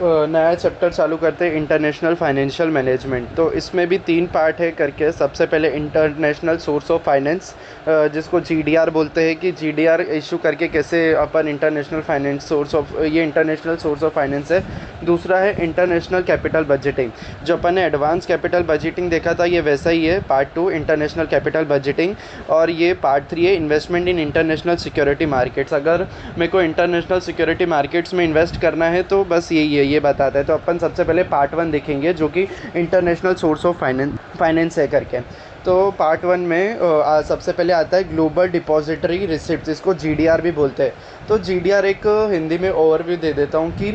नया चैप्टर चालू करते हैं, इंटरनेशनल फाइनेंशियल मैनेजमेंट। तो इसमें भी 3 पार्ट है करके। सबसे पहले इंटरनेशनल सोर्स ऑफ फाइनेंस, जिसको जीडीआर बोलते हैं, कि जीडीआर इशू करके कैसे अपन इंटरनेशनल फाइनेंस सोर्स ऑफ, ये इंटरनेशनल सोर्स ऑफ फाइनेंस है। दूसरा है इंटरनेशनल कैपिटल बजटिंग, जो अपन ने एडवांस कैपिटल बजटिंग देखा था, ये वैसा ही है, पार्ट 2 इंटरनेशनल कैपिटल बजटिंग। और ये पार्ट 3 है investment in international security markets. अगर मेरे को इंटरनेशनल सिक्योरिटी मार्केट्स में इन्वेस्ट करना है तो बस यही है, ये बताता है। तो अपन सबसे पहले पार्ट 1 देखेंगे, जो कि इंटरनेशनल सोर्स ऑफ फाइनेंस है करके। तो पार्ट 1 में सबसे पहले आता है ग्लोबल डिपॉजिटरी रिसिप्ट, इसको जीडीआर भी बोलते हैं। तो जीडीआर एक हिंदी में ओवरव्यू दे देता हूँ कि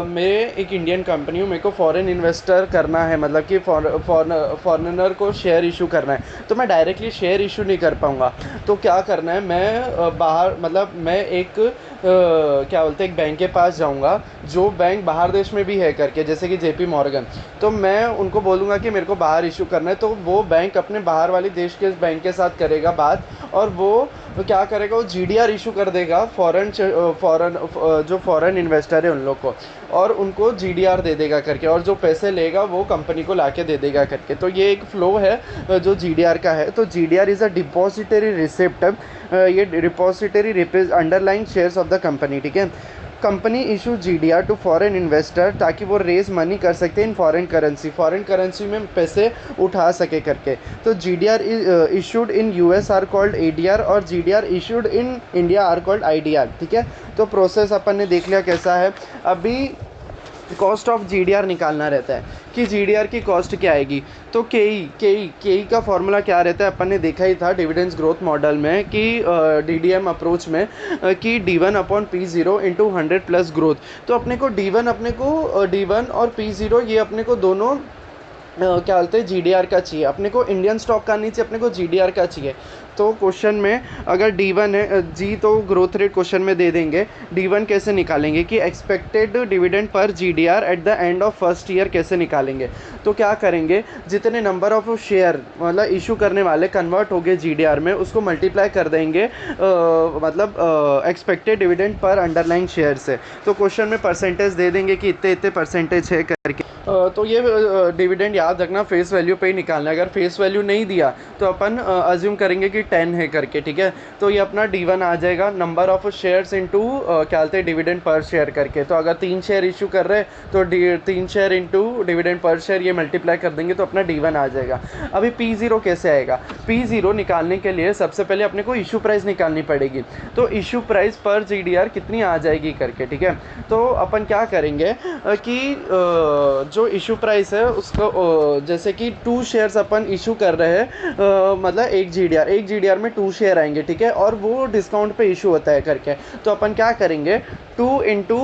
मैं एक इंडियन कंपनी हूँ, मेरे को फॉरेन इन्वेस्टर करना है, मतलब कि फॉरेनर को शेयर इशू करना है, तो मैं डायरेक्टली शेयर इशू नहीं कर पाऊँगा। तो क्या करना है, मैं बाहर, मतलब मैं एक क्या बोलते हैं, एक बैंक के पास जाऊंगा, जो बैंक बाहर देश में भी है करके, जैसे कि जेपी मॉर्गन। तो मैं उनको बोलूँगा कि मेरे को बाहर इशू करना है, तो वो बैंक अपने बाहर वाली देश के बैंक के साथ करेगा बात, और वो क्या करेगा, वो जीडीआर इशू कर देगा फॉरेन जो फॉरेन इन्वेस्टर है उन लोग को, और उनको जीडीआर दे देगा करके, और जो पैसे लेगा वो कंपनी को लाके दे देगा करके। तो ये एक फ्लो है जो जीडीआर का है। तो GDR is a depository receipt, ये depository underlying shares of the company, ठीक है। Company issue GDR to foreign investor, ताकि वो रेज मनी कर सकते हैं इन फॉरेन करेंसी में पैसे उठा सके करके। तो GDR issued in US are called ADR, और GDR issued in India are called IDR, ठीक है। तो प्रोसेस अपन ने देख लिया कैसा है। अभी कॉस्ट ऑफ जीडीआर निकालना रहता है कि जीडीआर की कॉस्ट क्या आएगी। तो केई का फॉर्मूला क्या रहता है, अपन ने देखा ही था डिविडेंड्स ग्रोथ मॉडल में, कि डीडीएम अप्रोच में, कि D1/P0 इंटू 100 प्लस ग्रोथ। तो अपने को D1 और P0 ये अपने को दोनों क्या बोलते हैं, जीडीआर का चाहिए। अपने को इंडियन स्टॉक का नहीं चाहिए, अपने को जीडीआर का चाहिए। तो क्वेश्चन में अगर D1 है जी, तो ग्रोथ रेट क्वेश्चन में दे देंगे। D1 कैसे निकालेंगे, कि expected dividend per GDR eight the end of first year कैसे निकालेंगे। तो क्या करेंगे, जितने नंबर ऑफ शेयर मतलब इशू करने वाले कन्वर्ट हो गए जीडीआर में, उसको मल्टीप्लाई कर देंगे मतलब expected dividend per underlying share से। तो क्वेश्चन में परसेंटेज दे देंगे कि इतने इतने परसेंटेज है करके। तो ये डिविडेंड याद रखना फेस वैल्यू पे ही निकालना है। अगर फेस वैल्यू नहीं दिया तो अपन अज्यूम करेंगे कि 10 है करके, ठीक है। तो ये अपना D1 आ जाएगा, नंबर ऑफ शेयर्स इंटू क्या बोलते हैं डिविडेंड पर शेयर करके। तो अगर 3 शेयर इशू कर रहे हैं तो 3 share into dividend per share, ये मल्टीप्लाई कर देंगे तो अपना D1 आ जाएगा। अभी P0 कैसे आएगा, P0 निकालने के लिए सबसे पहले अपने को इशू प्राइस निकालनी पड़ेगी। तो इशू प्राइस पर जीडीआर कितनी आ जाएगी करके, ठीक है। तो अपन क्या करेंगे कि जो इशू प्राइस है उसको, जैसे कि 2 शेयर्स अपन इशू कर रहे हैं, मतलब एक जीडीआर में 2 शेयर आएंगे, ठीक है, और वो डिस्काउंट पे इशू होता है करके। तो अपन क्या करेंगे, 2 इंटू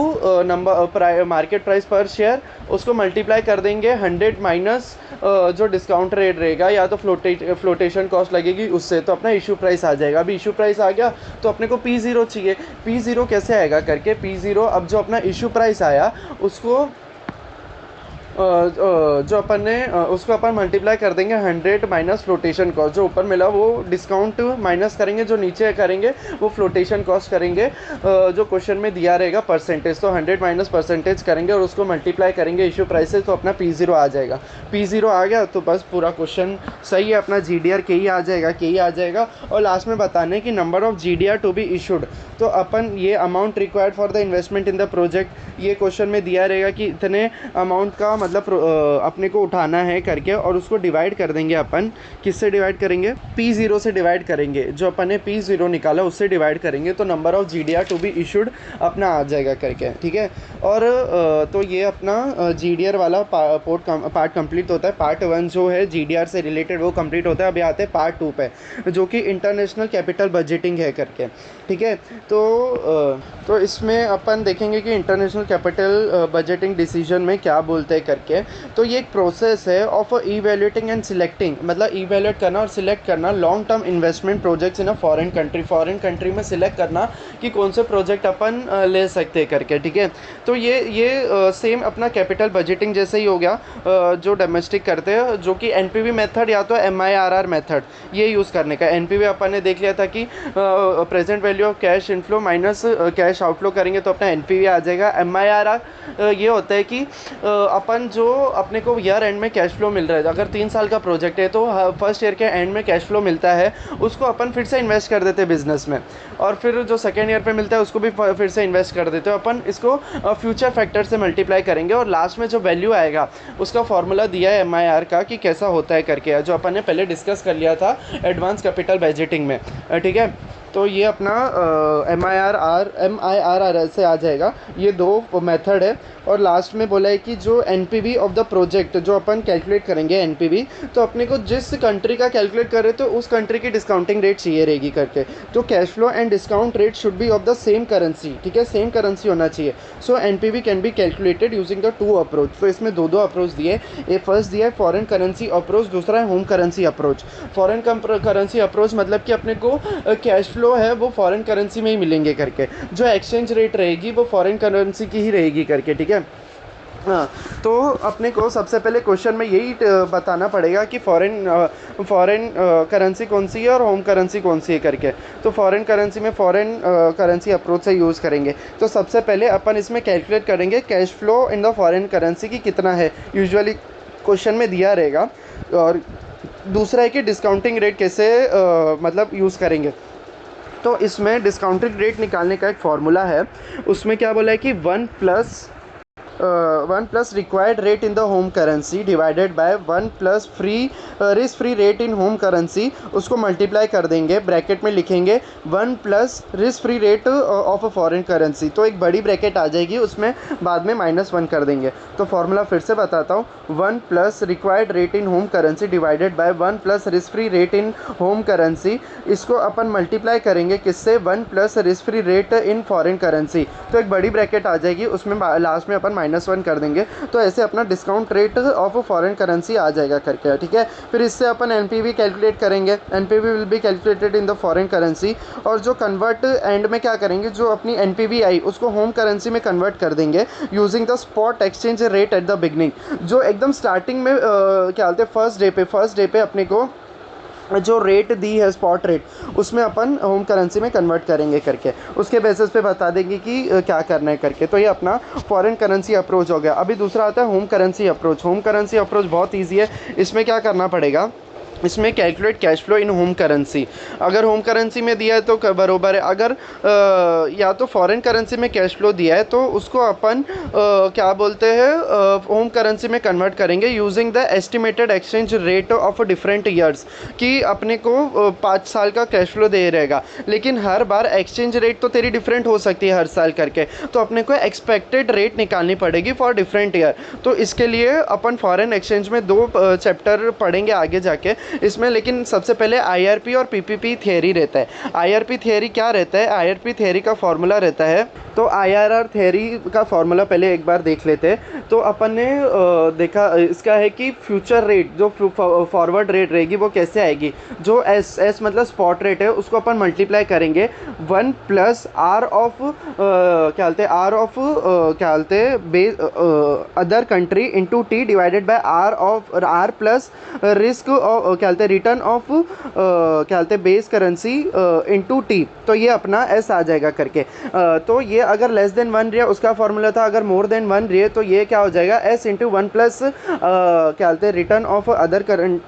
नंबर मार्केट प्राइस पर शेयर, उसको मल्टीप्लाई कर देंगे 100 माइनस जो डिस्काउंट रेट रहेगा या तो फ्लोटेशन कॉस्ट लगेगी उससे, तो अपना इशू प्राइस आ जाएगा। अभी इशू प्राइस आ गया तो अपने को P0 चाहिए। P0 कैसे आएगा करके, P0 अब जो अपना इशू प्राइस आया उसको जो अपन ने उसको अपन मल्टीप्लाई कर देंगे 100 माइनस फ्लोटेशन कॉस्ट, जो ऊपर मिला वो डिस्काउंट माइनस करेंगे, जो नीचे करेंगे वो फ्लोटेशन कॉस्ट करेंगे, जो क्वेश्चन में दिया रहेगा परसेंटेज। तो 100 माइनस परसेंटेज करेंगे और उसको मल्टीप्लाई करेंगे इशू प्राइस से, तो अपना P0 आ जाएगा। P0 आ गया तो बस पूरा क्वेश्चन सही है, अपना जीडीआर के ही आ जाएगा। और लास्ट में बताने कि number of GDR to be issued, तो अपन ये amount required for the investment in the project, ये क्वेश्चन में दिया रहेगा कि इतने अमाउंट का मतलब अपने को उठाना है करके, और उसको डिवाइड कर देंगे अपन। किससे डिवाइड करेंगे, P0 से डिवाइड करेंगे, जो अपन ने P0 निकाला उससे डिवाइड करेंगे, तो number of GDR to be issued अपना आ जाएगा करके, ठीक है। और तो ये अपना जीडीआर वाला पार्ट कंप्लीट होता है। पार्ट 1 जो है जीडीआर से रिलेटेड वो कंप्लीट होता है। अभी आते हैं पार्ट 2 पे, जो कि इंटरनेशनल कैपिटल बजटिंग है करके, ठीक है। तो इसमें अपन देखेंगे कि इंटरनेशनल कैपिटल बजटिंग डिसीजन में क्या बोलते हैं करके। तो ये एक प्रोसेस है ऑफ इवेल्यूएटिंग एंड सिलेक्टिंग, मतलब इवेल्यूएट करना और सिलेक्ट करना long term investment projects in a foreign country में सिलेक्ट करना कि कौन से प्रोजेक्ट अपन ले सकते हैं करके, ठीक है। तो ये सेम अपना कैपिटल बजटिंग जैसे ही हो गया जो डोमेस्टिक करते हैं, जो कि एनपीवी मेथड या तो एमआईआरआर मेथड ये यूज़ करने का। एनपीवी अपन ने देख लिया था कि present value of cash inflow minus cash outflow करेंगे तो अपना एनपीवी आ जाएगा। एमआईआरआर ये होता है कि अपन जो अपने को ईयर एंड में कैश फ्लो मिल रहा है, अगर 3 साल का प्रोजेक्ट है तो फर्स्ट ईयर के एंड में कैश फ्लो मिलता है, उसको अपन फिर से इन्वेस्ट कर देते हैं बिजनेस में, और फिर जो सेकेंड ईयर पे मिलता है उसको भी फिर से इन्वेस्ट कर देते हो। अपन इसको फ्यूचर फैक्टर से मल्टीप्लाई करेंगे और लास्ट में जो वैल्यू आएगा उसका फॉर्मूला दिया है एमआईआर का कि कैसा होता है करके, जो अपन ने पहले डिस्कस कर लिया था एडवांस कैपिटल बजटिंग में, ठीक है। तो ये अपना एमआईआरआर से आ जाएगा, ये दो मेथड है। और लास्ट में बोला है कि जो एनपीवी ऑफ द प्रोजेक्ट जो अपन कैलकुलेट करेंगे एनपीवी, तो अपने को जिस कंट्री का कैलकुलेट कर रहे तो उस कंट्री की डिस्काउंटिंग रेट चाहिए रहेगी करके। तो cash flow and discount rate should be of the same currency, ठीक है, सेम करेंसी होना चाहिए। So NPV can be calculated using the 2 approach. तो इसमें दो अप्रोच दिए, ये फर्स्ट दिया है फॉरेन करेंसी अप्रोच, दूसरा है home currency approach. Foreign currency approach मतलब कि अपने को कैश फ्लो है वो फॉरेन करेंसी में ही मिलेंगे करके, जो एक्सचेंज रेट रहेगी वो फॉरेन करेंसी की ही रहेगी करके, ठीक है। हाँ, तो अपने को सबसे पहले क्वेश्चन में यही बताना पड़ेगा कि फॉरेन करेंसी कौन सी है और होम करेंसी कौन सी है करके। तो फॉरेन करेंसी में फॉरेन करेंसी अप्रोच से यूज़ करेंगे। तो सबसे पहले अपन इसमें कैलकुलेट करेंगे cash flow in the foreign currency की कितना है, यूजुअली क्वेश्चन में दिया रहेगा। और दूसरा है कि डिस्काउंटिंग रेट कैसे मतलब यूज़ करेंगे। तो इसमें डिस्काउंटिंग रेट निकालने का एक फार्मूला है, उसमें क्या बोला है कि 1 plus required rate in the home currency divided by 1 plus risk free rate in home currency, उसको मल्टीप्लाई कर देंगे, ब्रैकेट में लिखेंगे 1 plus risk free rate of a foreign currency. तो एक बड़ी ब्रैकेट आ जाएगी, उसमें बाद में -1 कर देंगे। तो फार्मूला फिर से बताता हूँ, 1 plus required rate in home currency divided by 1 plus risk free rate in home currency. इसको अपन मल्टीप्लाई करेंगे किससे, 1 plus risk free rate in foreign currency. तो एक बड़ी ब्रैकेट आ जाएगी, उसमें लास्ट में अपन -1 कर देंगे। तो ऐसे अपना discount rate of foreign currency आ जाएगा करके, ठीक है। फिर इससे अपन एनपीवी कैलकुलेट करेंगे, NPV will be calculated in the foreign currency. और जो कन्वर्ट एंड में क्या करेंगे, जो अपनी एनपीवी आई उसको होम करेंसी में कन्वर्ट कर देंगे using the spot exchange rate at the beginning. जो एकदम स्टार्टिंग में क्या बोलते हैं फर्स्ट डे पे अपने को जो रेट दी है स्पॉट रेट, उसमें अपन होम करेंसी में कन्वर्ट करेंगे करके, उसके बेसिस पे बता देंगे कि क्या करना है करके। तो ये अपना फॉरेन करेंसी अप्रोच हो गया। अभी दूसरा आता है home currency approach. Home currency approach बहुत ईजी है। इसमें क्या करना पड़ेगा, इसमें calculate cash flow in home currency. अगर होम करेंसी में दिया है तो बरोबर है, अगर या तो फॉरेन करेंसी में कैश फ्लो दिया है तो उसको अपन क्या बोलते हैं होम करेंसी में कन्वर्ट करेंगे using the estimated exchange rate of different years. कि अपने को 5 साल का कैश फ्लो दे रहेगा, लेकिन हर बार एक्सचेंज रेट तो तेरी डिफरेंट हो सकती है हर साल करके, तो अपने को एक्सपेक्टेड रेट निकालनी पड़ेगी फॉर डिफरेंट ईयर। तो इसके लिए अपन फॉरेन एक्सचेंज में 2 चैप्टर पढ़ेंगे आगे जाके इसमें, लेकिन सबसे पहले आईआरपी और पीपीपी थियरी रहता है। आईआरपी थियरी क्या रहता है, आईआरपी थियरी का फॉर्मूला रहता है, तो आईआरआर थियरी का फॉर्मूला पहले एक बार देख लेते हैं। तो अपन ने देखा इसका है कि फ्यूचर रेट जो फॉरवर्ड रेट रहेगी वो कैसे आएगी, जो एस मतलब स्पॉट रेट है उसको अपन मल्टीप्लाई करेंगे 1 प्लस आर ऑफ क्या बोलते हैं क्या बोलते हैं other country into T divided by R plus risk क्या बोलते हैं रिटर्न ऑफ क्या बोलते हैं बेस करेंसी इंटू टी। तो ये अपना एस आ जाएगा करके। तो ये अगर लेस देन 1 रही है उसका फॉर्मूला था, अगर मोर देन 1 रही है तो ये क्या हो जाएगा एस इंटू 1 प्लस क्या बोलते हैं return of other current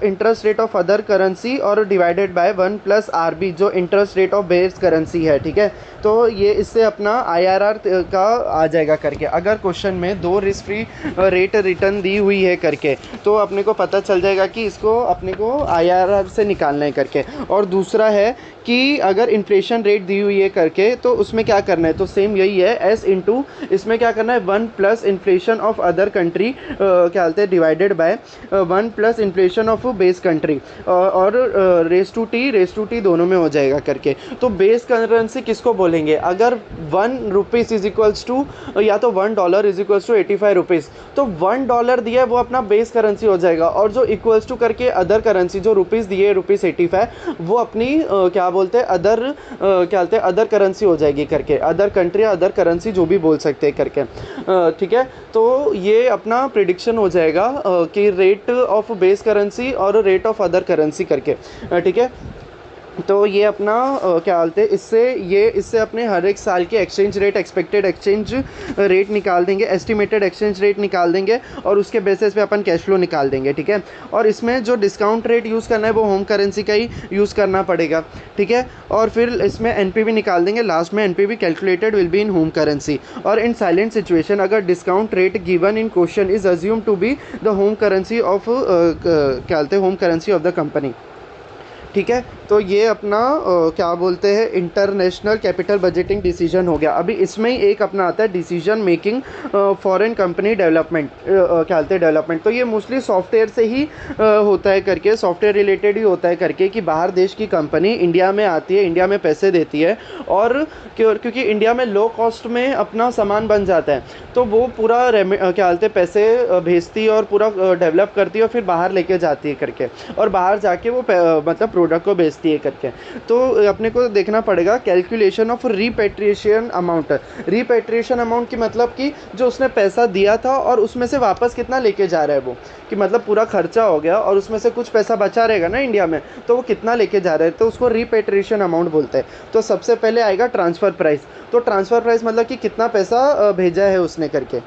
interest rate of other currency और divided by 1 plus R B जो interest rate of base currency है, ठीक है। तो ये इससे अपना आईआरआर का आ जाएगा करके। अगर क्वेश्चन में 2 risk free rate return the हुई है करके तो अपने को पता चल जाएगा कि इसको अपने को आईआरआर से निकालना है करके। और दूसरा है कि अगर इन्फ्लेशन रेट दी हुई है करके तो उसमें क्या करना है, तो सेम यही है एस इंटू इसमें क्या करना है 1 plus inflation of other country क्या बोलते हैं divided by 1 plus inflation of base country और रेस टू टी दोनों में हो जाएगा करके। तो बेस करेंसी किसको बोलेंगे, बोलेंगे। अगर 1 रुपीज़ इज इक्वल्स टू या तो $1 इज इक्वल्स टू 85 रुपीज़, तो $1 दिया है वो अपना बेस करेंसी हो जाएगा, और जो इक्वल्स टू करके अदर करेंसी जो रुपीज़ दिए ₹85 वो अपनी क्या बोलते हैं क्या बोलते हैं अदर करेंसी हो जाएगी करके, अदर कंट्री अदर करेंसी जो भी बोल सकते हैं करके। ठीक है, तो ये अपना प्रिडिक्शन हो जाएगा कि रेट ऑफ बेस करेंसी और रेट ऑफ अदर करेंसी करके। ठीक है, तो ये अपना क्या बोलते हैं इससे अपने हर एक साल के exchange rate, expected exchange rate निकाल देंगे, एस्टिमेटेड एक्सचेंज रेट निकाल देंगे, और उसके बेसिस पे अपन कैश फ्लो निकाल देंगे। ठीक है, और इसमें जो डिस्काउंट रेट यूज़ करना है वो होम करेंसी का ही यूज़ करना पड़ेगा। ठीक है, और फिर इसमें एनपीवी निकाल देंगे, लास्ट में NPV calculated will be in home currency. और इन साइलेंट सिचुएशन अगर discount rate given in question is assume to be the home currency of क्या बोलते हैं home currency of the company. ठीक है, तो ये अपना क्या बोलते हैं इंटरनेशनल कैपिटल बजटिंग डिसीजन हो गया। अभी इसमें ही एक अपना आता है decision making foreign company development, क्या बोलते हैं डेवलपमेंट। तो ये मोस्टली सॉफ्टवेयर से ही होता है करके, सॉफ्टवेयर रिलेटेड ही होता है करके, कि बाहर देश की कंपनी इंडिया में आती है, इंडिया में पैसे देती है, और क्योंकि इंडिया में लो कॉस्ट में अपना सामान बन जाता है, तो वो पूरा क्या बोलते हैं पैसे भेजती है और पूरा डेवलप करती है और फिर बाहर लेके जाती है करके, और बाहर जाके वो मतलब प्रोडक्ट को बेचती है करके। तो अपने को देखना पड़ेगा calculation of repatriation amount. Repatriation amount की मतलब कि जो उसने पैसा दिया था और उसमें से वापस कितना लेके जा रहा है वो, कि मतलब पूरा खर्चा हो गया और उसमें से कुछ पैसा बचा रहेगा ना इंडिया में, तो वो कितना लेके जा रहे हैं, तो उसको रिपेट्रिएशन अमाउंट बोलते हैं। तो सबसे पहले आएगा ट्रांसफ़र प्राइस। तो ट्रांसफ़र प्राइस मतलब कि कितना पैसा भेजा है उसने करके,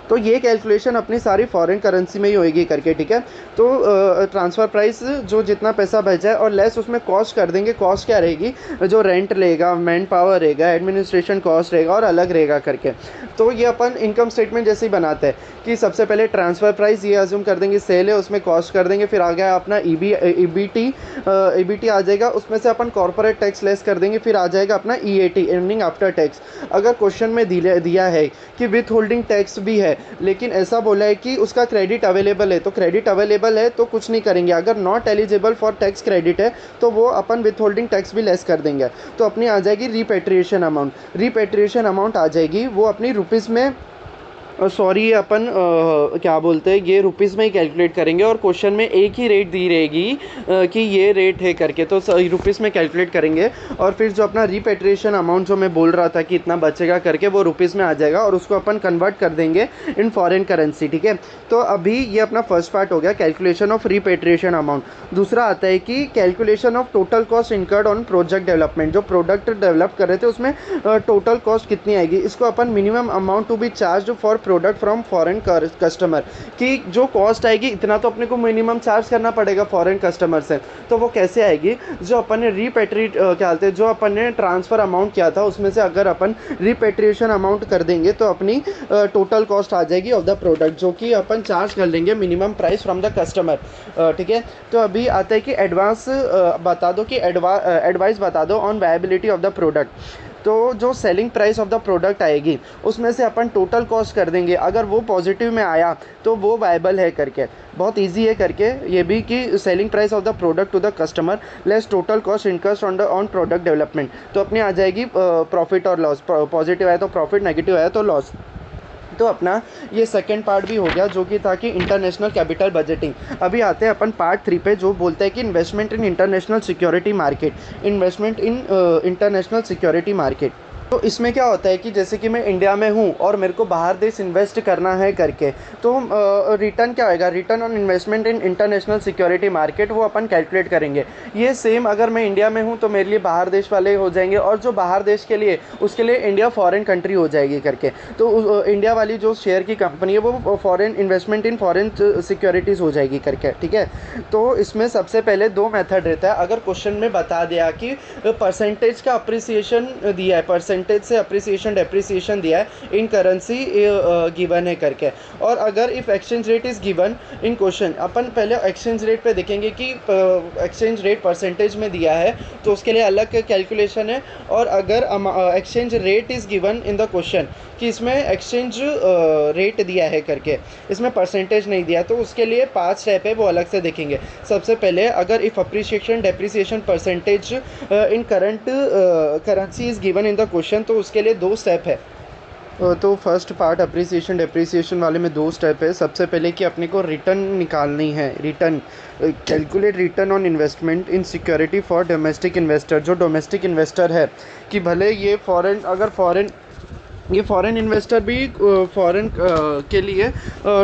तो ये कैलकुलेशन अपनी सारी फॉरेन करेंसी में ही होएगी करके। ठीक है, तो ट्रांसफ़र प्राइस जो जितना पैसा भेजा है और लेस उसमें कॉस्ट कर देंगे। कॉस्ट क्या रहेगी, जो रेंट रहेगा, मैन पावर रहेगा, एडमिनिस्ट्रेशन कॉस्ट रहेगा और अलग रहेगा करके। तो ये अपन इनकम स्टेटमेंट जैसे ही बनाते हैं कि सबसे पहले ट्रांसफ़र प्राइस ये अज्यूम कर देंगे सेल है, उसमें कॉस्ट कर देंगे, फिर आ गया अपना ईबीटी आ जाएगा, उसमें से अपन कॉर्पोरेट टैक्स लेस कर देंगे, फिर आ जाएगा अपना ईएटी, अर्निंग आफ्टर टैक्स। अगर क्वेश्चन में दिया है कि विथ होल्डिंग टैक्स भी है, लेकिन ऐसा बोला है कि उसका क्रेडिट अवेलेबल है, तो क्रेडिट अवेलेबल है तो कुछ नहीं करेंगे। अगर not eligible for tax credit है तो वो अपन विथ होल्डिंग टैक्स भी लेस कर देंगे। तो अपनी आ जाएगी रिपेट्रिएशन अमाउंट। रिपेट्रिएशन अमाउंट आ जाएगी वो अपनी रुपीज़ में, सॉरी अपन क्या बोलते हैं ये रुपीज़ में ही कैलकुलेट करेंगे, और क्वेश्चन में एक ही रेट दी रहेगी कि ये रेट है करके, तो रुपीज़ में कैलकुलेट करेंगे, और फिर जो अपना रिपेट्रिएशन अमाउंट जो मैं बोल रहा था कि इतना बचेगा करके वो रुपीज़ में आ जाएगा, और उसको अपन कन्वर्ट कर देंगे इन फॉरेन करेंसी। ठीक है, तो अभी ये अपना फर्स्ट पार्ट हो गया कैलकुलेशन ऑफ रिपेट्रिएशन अमाउंट। दूसरा आता है कि calculation of total cost incurred on project development. जो प्रोडक्ट डेवलप कर रहे थे उसमें टोटल कॉस्ट कितनी आएगी, इसको अपन minimum amount to be charge for product from foreign customer, कि जो कॉस्ट आएगी इतना तो अपने को मिनिमम चार्ज करना पड़ेगा फॉरेन कस्टमर से। तो वो कैसे आएगी, जो अपन ने क्या बोलते हैं जो अपन ने ट्रांसफ़र अमाउंट किया था उसमें से अगर अपन रिपेट्रिएशन अमाउंट कर देंगे तो अपनी टोटल कॉस्ट आ जाएगी ऑफ द प्रोडक्ट, जो कि अपन चार्ज कर लेंगे minimum price from the customer. ठीक है, तो अभी आता है कि एडवांस बता दो, कि एडवाइस बता दो on viability of the product. तो जो selling price of the product आएगी उसमें से अपन टोटल कॉस्ट कर देंगे, अगर वो पॉजिटिव में आया तो वो वायबल है करके। बहुत इजी है करके ये भी, कि selling price of the product to the customer less total cost incurred on product development. तो अपनी आ जाएगी प्रॉफिट और लॉस, पॉजिटिव आया तो प्रॉफिट, नेगेटिव आया तो लॉस। तो अपना ये सेकंड पार्ट भी हो गया जो कि था कि इंटरनेशनल कैपिटल बजटिंग। अभी आते हैं अपन पार्ट 3 पे, जो बोलता है कि investment in international security market. Investment in international security market, तो इसमें क्या होता है कि जैसे कि मैं इंडिया में हूँ और मेरे को बाहर देश इन्वेस्ट करना है करके, तो रिटर्न क्या होएगा, return on investment in international security market, वो अपन कैलकुलेट करेंगे। ये सेम अगर मैं इंडिया में हूँ तो मेरे लिए बाहर देश वाले हो जाएंगे, और जो बाहर देश के लिए उसके लिए इंडिया फॉरेन कंट्री हो जाएगी करके। तो इंडिया वाली जो शेयर की कंपनी है वो foreign investment in foreign securities हो जाएगी करके। ठीक है, तो इसमें सबसे पहले 2 मेथड रहता है। अगर क्वेश्चन में बता दिया कि परसेंटेज का अप्रिसिएशन दिया है, परसेंटेज से अप्रिसिएशन डेप्रिसिएशन दिया है इन करेंसी गिवन है करके, और अगर if exchange rate is given in question, अपन पहले एक्सचेंज रेट पे देखेंगे कि एक्सचेंज रेट परसेंटेज में दिया है तो उसके लिए अलग कैलकुलेशन है, और अगर exchange rate is given in the question, कि इसमें एक्सचेंज रेट दिया है करके, इसमें परसेंटेज नहीं दिया, तो उसके लिए 5 स्टेप है, वो अलग से देखेंगे। सबसे पहले अगर if appreciation depreciation percentage in current currency is given in the question, तो उसके लिए 2 स्टेप है। तो फर्स्ट पार्ट अप्रिसिएशन डेप्रिसिएशन वाले में 2 स्टेप है। सबसे पहले कि अपने को रिटर्न निकालनी है, return calculate return on investment in security for domestic investor. जो डोमेस्टिक इन्वेस्टर है कि भले ये फॉरेन, अगर फॉरेन, ये फॉरेन इन्वेस्टर भी फॉरेन के लिए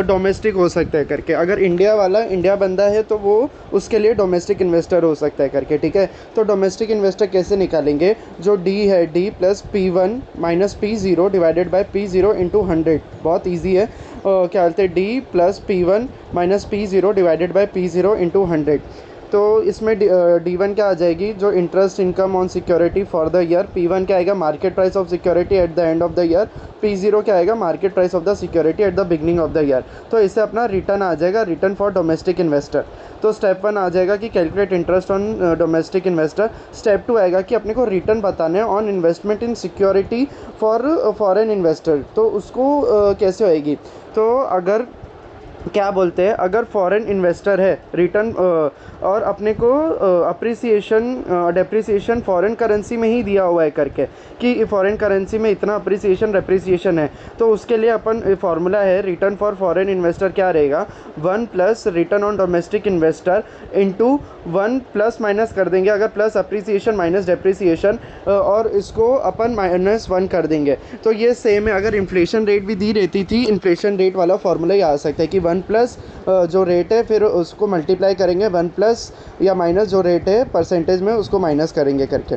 डोमेस्टिक हो सकता है करके, अगर इंडिया वाला इंडिया बंदा है तो वो उसके लिए डोमेस्टिक इन्वेस्टर हो सकता है करके, ठीक है। तो डोमेस्टिक इन्वेस्टर कैसे निकालेंगे, जो डी है, D plus P1 minus P0 divided by P0 into 100, बहुत ईजी है। क्या बोलते हैं, D plus P1 minus P0 divided by P0 into 100। तो इसमें D1 क्या आ जाएगी, जो interest income on security for the year, P1 क्या आएगा, market price of security eight the end of the year, P0 क्या आएगा, market price of the security at the beginning of the year. तो इससे अपना रिटर्न आ जाएगा, return for domestic investor. तो step 1 आ जाएगा कि calculate interest on domestic investor. Step 2 आएगा कि अपने को रिटर्न बताना है on investment in security for foreign investor. तो उसको कैसे होएगी, तो अगर क्या बोलते हैं, अगर फॉरेन इन्वेस्टर है, रिटर्न और अपने को अप्रिसिएशन डेप्रिसिएशन फॉरेन करेंसी में ही दिया हुआ है करके, कि फॉरेन करेंसी में इतना अप्रिसिएशन डेप्रिसिएशन है, तो उसके लिए अपन फार्मूला है रिटर्न फॉर फॉरेन इन्वेस्टर क्या रहेगा, 1 plus return on domestic investor into 1 plus minus कर देंगे, अगर प्लस अप्रिसिएशन माइनस डेप्रिसिएशन, और इसको अपन -1 कर देंगे। तो ये सेम है, अगर इन्फ्लेशन रेट भी दी रहती थी, इन्फ्लेशन रेट वाला फार्मूला ही आ सकता है कि 1 प्लस जो रेट है फिर उसको मल्टीप्लाई करेंगे 1 प्लस या माइनस जो रेट है परसेंटेज में उसको माइनस करेंगे करके।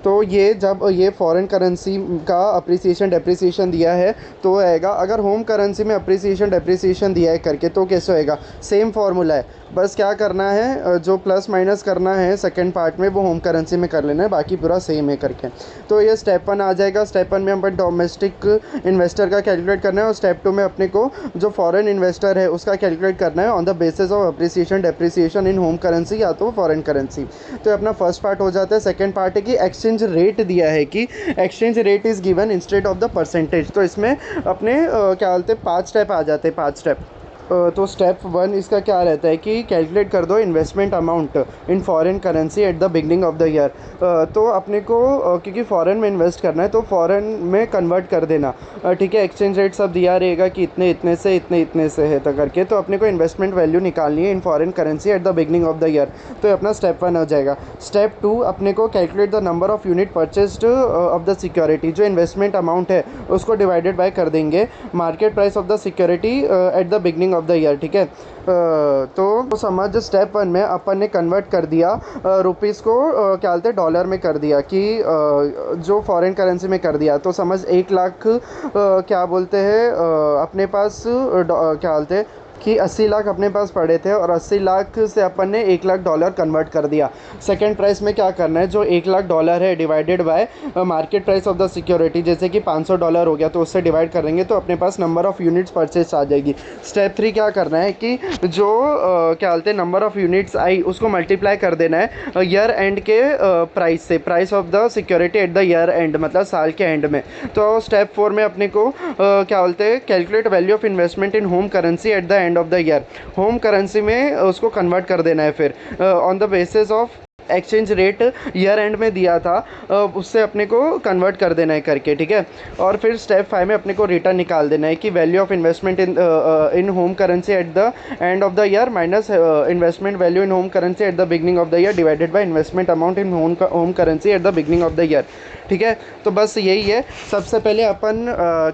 तो ये जब ये फॉरेन करेंसी का अप्रिसिएशन डेप्रिसिएशन दिया है तो आएगा, अगर होम करेंसी में अप्रिसिएशन डेप्रिसिएशन दिया है करके तो कैसे होएगा, सेम फार्मूला है, बस क्या करना है, जो प्लस माइनस करना है सेकंड पार्ट में वो होम करेंसी में कर लेना है, बाकी पूरा सेम है करके। तो ये स्टेप 1 आ जाएगा। स्टेप 1 में अपन डोमेस्टिक इन्वेस्टर का कैलकुलेट करना है, और स्टेप 2 में अपने को जो फॉरेन इन्वेस्टर है उसका कैलकुलेट करना है on the basis of appreciation depreciation in home currency या तो फॉरेन करेंसी। तो अपना फर्स्ट पार्ट हो जाता है। सेकेंड पार्ट है कि एक्सचेंज रेट दिया है, कि exchange rate is given instead of the percentage. तो इसमें अपने क्या बोलते हैं 5 स्टेप आ जाते हैं, 5 स्टेप। तो स्टेप 1 इसका क्या रहता है कि कैलकुलेट कर दो investment amount in foreign currency at the beginning of the year. तो अपने को क्योंकि फ़ॉरेन में इन्वेस्ट करना है तो फ़ॉरेन में कन्वर्ट कर देना, ठीक है। एक्सचेंज रेट सब दिया रहेगा कि इतने इतने से इतने इतने से है तो करके, तो अपने को इन्वेस्टमेंट वैल्यू निकालनी है in foreign currency at the beginning of the year. तो ये अपना स्टेप 1 हो जाएगा। स्टेप 2 अपने को calculate the number of unit purchased of the security, जो इन्वेस्टमेंट अमाउंट है उसको डिवाइडेड बाय कर देंगे market price of the security at the beginning of the year, ठीक है। तो समझ स्टेप 1 में अपन ने कन्वर्ट कर दिया रुपीज़ को, क्या बोलते हैं, डॉलर में कर दिया, कि जो फॉरेन करेंसी में कर दिया। तो समझ 1 लाख क्या बोलते हैं अपने पास क्या बोलते हैं कि 80 लाख अपने पास पड़े थे, और 80 लाख से अपन ने 1 लाख डॉलर कन्वर्ट कर दिया। सेकंड प्राइस में क्या करना है, जो 1 लाख डॉलर है divided by market price of the security, जैसे कि $500 हो गया तो उससे डिवाइड करेंगे तो अपने पास नंबर ऑफ़ यूनिट्स परचेस आ जाएगी। स्टेप 3 क्या करना है कि जो क्या बोलते हैं नंबर ऑफ़ यूनिट्स आई उसको मल्टीप्लाई कर देना है ईयर एंड के प्राइस से, price of the security at the year and, मतलब साल के एंड में। तो स्टेप 4 में अपने को क्या बोलते हैं calculate value of investment in home currency eight the end of the year. Home currency में उसको कन्वर्ट कर देना है फिर on the basis of exchange rate year and में दिया था, उससे अपने को कन्वर्ट कर देना है करके, ठीक है। और फिर स्टेप 5 में अपने को रिटर्न निकाल देना है कि value of investment in home currency eight the end of the year minus investment value in home currency at the beginning of the year divided by investment amount in home currency at the beginning of the year, ठीक है। तो बस यही है। सबसे पहले अपन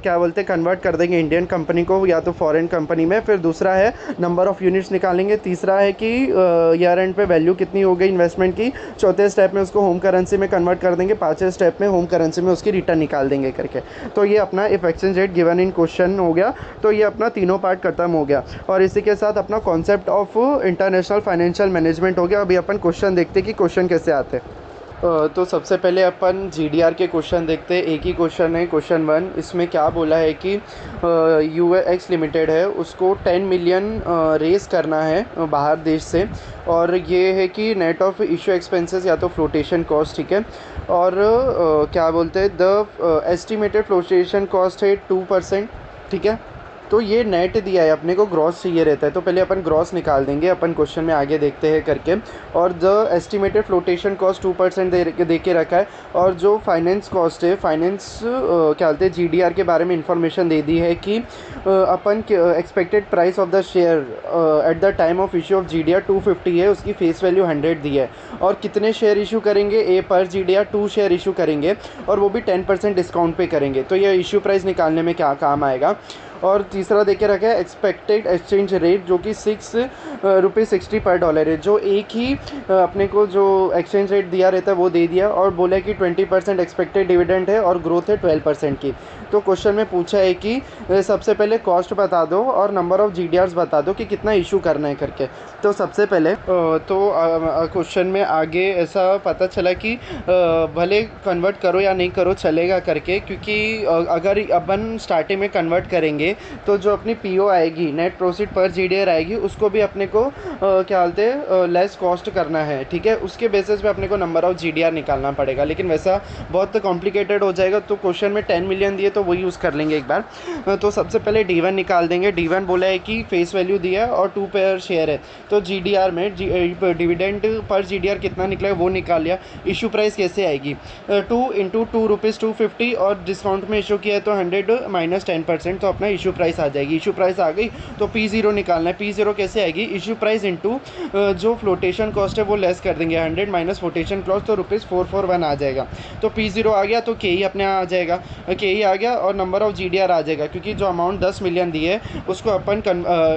क्या बोलते हैं कन्वर्ट कर देंगे इंडियन कंपनी को या तो फॉरेन कंपनी में, फिर दूसरा है नंबर ऑफ़ यूनिट्स निकालेंगे, तीसरा है कि ईयर एंड पे वैल्यू कितनी हो गई इन्वेस्टमेंट की, चौथे स्टेप में उसको होम करेंसी में कन्वर्ट कर देंगे, पाँचवें स्टेप में होम करेंसी में उसकी रिटर्न निकाल देंगे करके। तो ये अपना if exchange rate given in question हो गया। तो ये अपना तीनों पार्ट खत्म हो गया, और इसी के साथ अपना concept of international financial management हो गया। अभी अपन क्वेश्चन देखते हैं कि क्वेश्चन कैसे आते हैं। तो सबसे पहले अपन जीडीआर के क्वेश्चन देखते हैं। एक ही क्वेश्चन है, क्वेश्चन वन। इसमें क्या बोला है कि यूएक्स लिमिटेड है, उसको 10 मिलियन रेस करना है बाहर देश से, और ये है कि नेट ऑफ इशू एक्सपेंसेस या तो फ्लोटेशन कॉस्ट, ठीक है। और क्या बोलते हैं, द एस्टिमेटेड फ्लोटेशन कॉस्ट है 2%, ठीक है। तो ये नेट दिया है, अपने को ग्रॉस चाहिए रहता है, तो पहले अपन ग्रॉस निकाल देंगे, अपन क्वेश्चन में आगे देखते हैं करके। और द एस्टिमेटेड फ्लोटेशन कॉस्ट 2% दे के रखा है। और जो फाइनेंस कॉस्ट है, फाइनेंस क्या बोलते हैं, जीडीआर के बारे में इंफॉर्मेशन दे दी है कि अपन expected price of the share at the time of issue of GDR 250 है, उसकी फेस वैल्यू 100 दी है। और कितने शेयर इशू करेंगे, ए पर जीडीआर 2 शेयर इशू करेंगे, और वो भी 10% डिस्काउंट पे करेंगे। तो ये इशू प्राइस निकालने में क्या काम आएगा। और तीसरा देके रखा है एक्सपेक्टेड एक्सचेंज रेट, जो कि ₹6.60 पर डॉलर है। जो एक ही अपने को जो एक्सचेंज रेट दिया रहता है वो दे दिया, और बोला है कि 20% एक्सपेक्टेड डिविडेंड है और ग्रोथ है 12% की। तो क्वेश्चन में पूछा है कि सबसे पहले कॉस्ट बता दो और नंबर ऑफ़ जीडीआर्स बता दो कि कितना इशू करना है करके। तो सबसे पहले क्वेश्चन में आगे ऐसा पता चला कि भले कन्वर्ट करो या नहीं करो चलेगा करके, क्योंकि अगर अपन स्टार्टिंग में कन्वर्ट करेंगे तो जो अपनी पीओ आएगी, नेट प्रोसीड पर जीडीआर आएगी, उसको भी अपने को क्या बोलते हैं लेस कॉस्ट करना है, ठीक है। उसके बेसिस पे अपने को नंबर ऑफ़ जीडीआर निकालना पड़ेगा, लेकिन वैसा बहुत कॉम्प्लिकेटेड हो जाएगा। तो क्वेश्चन में 10 मिलियन दिए तो वही यूज़ कर लेंगे एक बार। तो सबसे पहले D1 निकाल देंगे। D1 बोला है कि फेस वैल्यू दिया है और 2 पेयर शेयर है। तो जीडीआर में डिविडेंड पर जीडीआर कितना निकला है वो निकाल लिया। इशू प्राइस कैसे आएगी, 2 × 2 रुपीज़ 250, और डिस्काउंट में इशू किया है तो 100 माइनस 10%, तो अपना इशू प्राइस आ जाएगी। इशू प्राइस आ गई तो P0 निकालना है। P0 कैसे आएगी, इशू प्राइस इंटू जो फ्लोटेशन कॉस्ट है वो लेस कर देंगे, 100 माइनस फ्लोटेशन कॉस्ट, तो ₹441 आ जाएगा। तो P0 आ गया तो KE अपने आ जाएगा, KE आ गया, और नंबर ऑफ जीडीआर आ जाएगा, क्योंकि जो अमाउंट 10 मिलियन दी है उसको अपन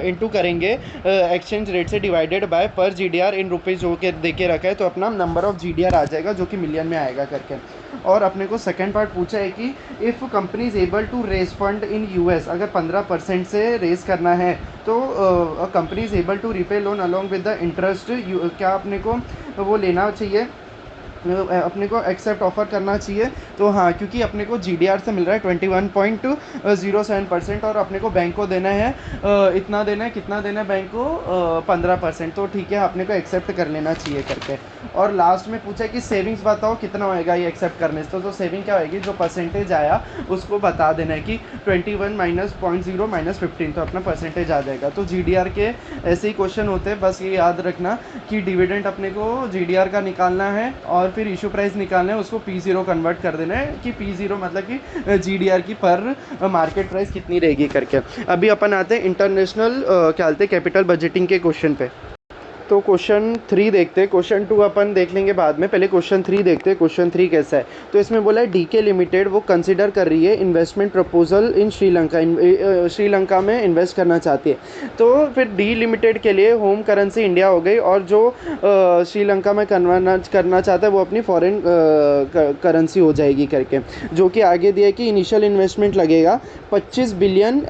इंटू करेंगे एक्सचेंज रेट से डिवाइडेड बाय पर जीडीआर इन रुपीज़ जो के दे के रखा है, तो अपना नंबर ऑफ जीडीआर आ जाएगा जो कि मिलियन में आएगा करके। और अपने को सेकंड पार्ट पूछा है कि if company is able to raise fund in US, अगर 15% से रेज करना है तो company is able to repay loan along with the interest, क्या अपने को वो लेना चाहिए, अपने को एक्सेप्ट ऑफर करना चाहिए। तो हाँ, क्योंकि अपने को जीडीआर से मिल रहा है 21.07%, और अपने को बैंक को देना है इतना देना है, कितना देना है बैंक को 15%, तो ठीक है, अपने को एक्सेप्ट कर लेना चाहिए करके। और लास्ट में पूछा है कि सेविंग्स बताओ कितना होएगा ये एक्सेप्ट करने से। तो सेविंग क्या होएगी, जो परसेंटेज आया उसको बता देना है कि 21 माइनस 0.0 माइनस 15, तो अपना परसेंटेज आ जाएगा। तो जीडीआर के ऐसे ही क्वेश्चन होते हैं, बस ये याद रखना कि डिविडेंड अपने को जीडीआर का निकालना है, और फिर इशू प्राइस निकालना है, उसको P0 कन्वर्ट कर देना है कि P0 मतलब कि जीडीआर की पर मार्केट प्राइस कितनी रहेगी करके। अभी अपन आते हैं इंटरनेशनल क्या बोलते हैं कैपिटल बजटिंग के क्वेश्चन पे। तो क्वेश्चन 3 देखते हैं, क्वेश्चन 2 अपन देख लेंगे बाद में, पहले क्वेश्चन 3 देखते हैं। क्वेश्चन 3 कैसा है, तो इसमें बोला है डीके लिमिटेड वो कंसिडर कर रही है इन्वेस्टमेंट प्रपोजल इन श्रीलंका, श्रीलंका में इन्वेस्ट करना चाहती है। तो फिर डी लिमिटेड के लिए होम करेंसी इंडिया हो गई, और जो श्रीलंका में करना चाहता है वो अपनी फॉरेन करेंसी हो जाएगी करके। जो कि आगे दिया है कि इनिशियल इन्वेस्टमेंट लगेगा 25 बिलियन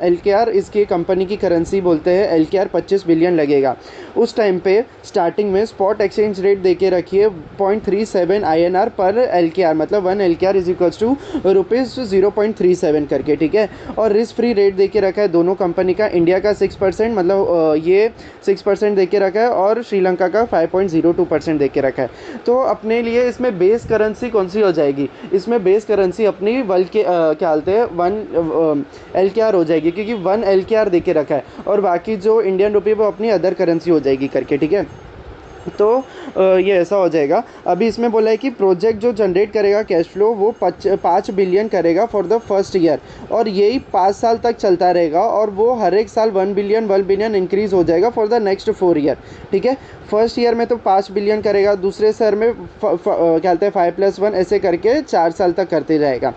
LKR इसकी कंपनी की करेंसी बोलते हैं, LKR 25 बिलियन लगेगा। उस टाइम पे स्टार्टिंग में स्पॉट एक्सचेंज रेट देके रखिए 0.37 INR पर LKR, मतलब 1 LKR इज इक्वल्स टू ₹0.37 करके, ठीक है। और रिस्क फ्री रेट देके रखा है दोनों कंपनी का, इंडिया का 6%, मतलब ये 6% देके रखा है, और श्रीलंका का 5.02% देके रखा है। तो अपने लिए इसमें बेस करेंसी कौन सी हो जाएगी, इसमें बेस करेंसी अपनी क्या बोलते हैं 1 LKR हो जाएगी, क्योंकि 1 LKR देके रखा है, और बाकी जो इंडियन रुपये वो अपनी अदर करेंसी हो जाएगी करके, ठीक है। तो ये ऐसा हो जाएगा। अभी इसमें बोला है कि प्रोजेक्ट जो जनरेट करेगा कैश फ्लो वो 5 बिलियन करेगा फॉर द फर्स्ट ईयर, और यही 5 साल तक चलता रहेगा, और वो हर एक साल 1 बिलियन इंक्रीज़ हो जाएगा फॉर द नेक्स्ट 4 ईयर, ठीक है। फर्स्ट ईयर में तो 5 बिलियन करेगा, दूसरे ईयर में क्या कहते हैं 5+1 ऐसे करके 4 साल तक करते जाएगा,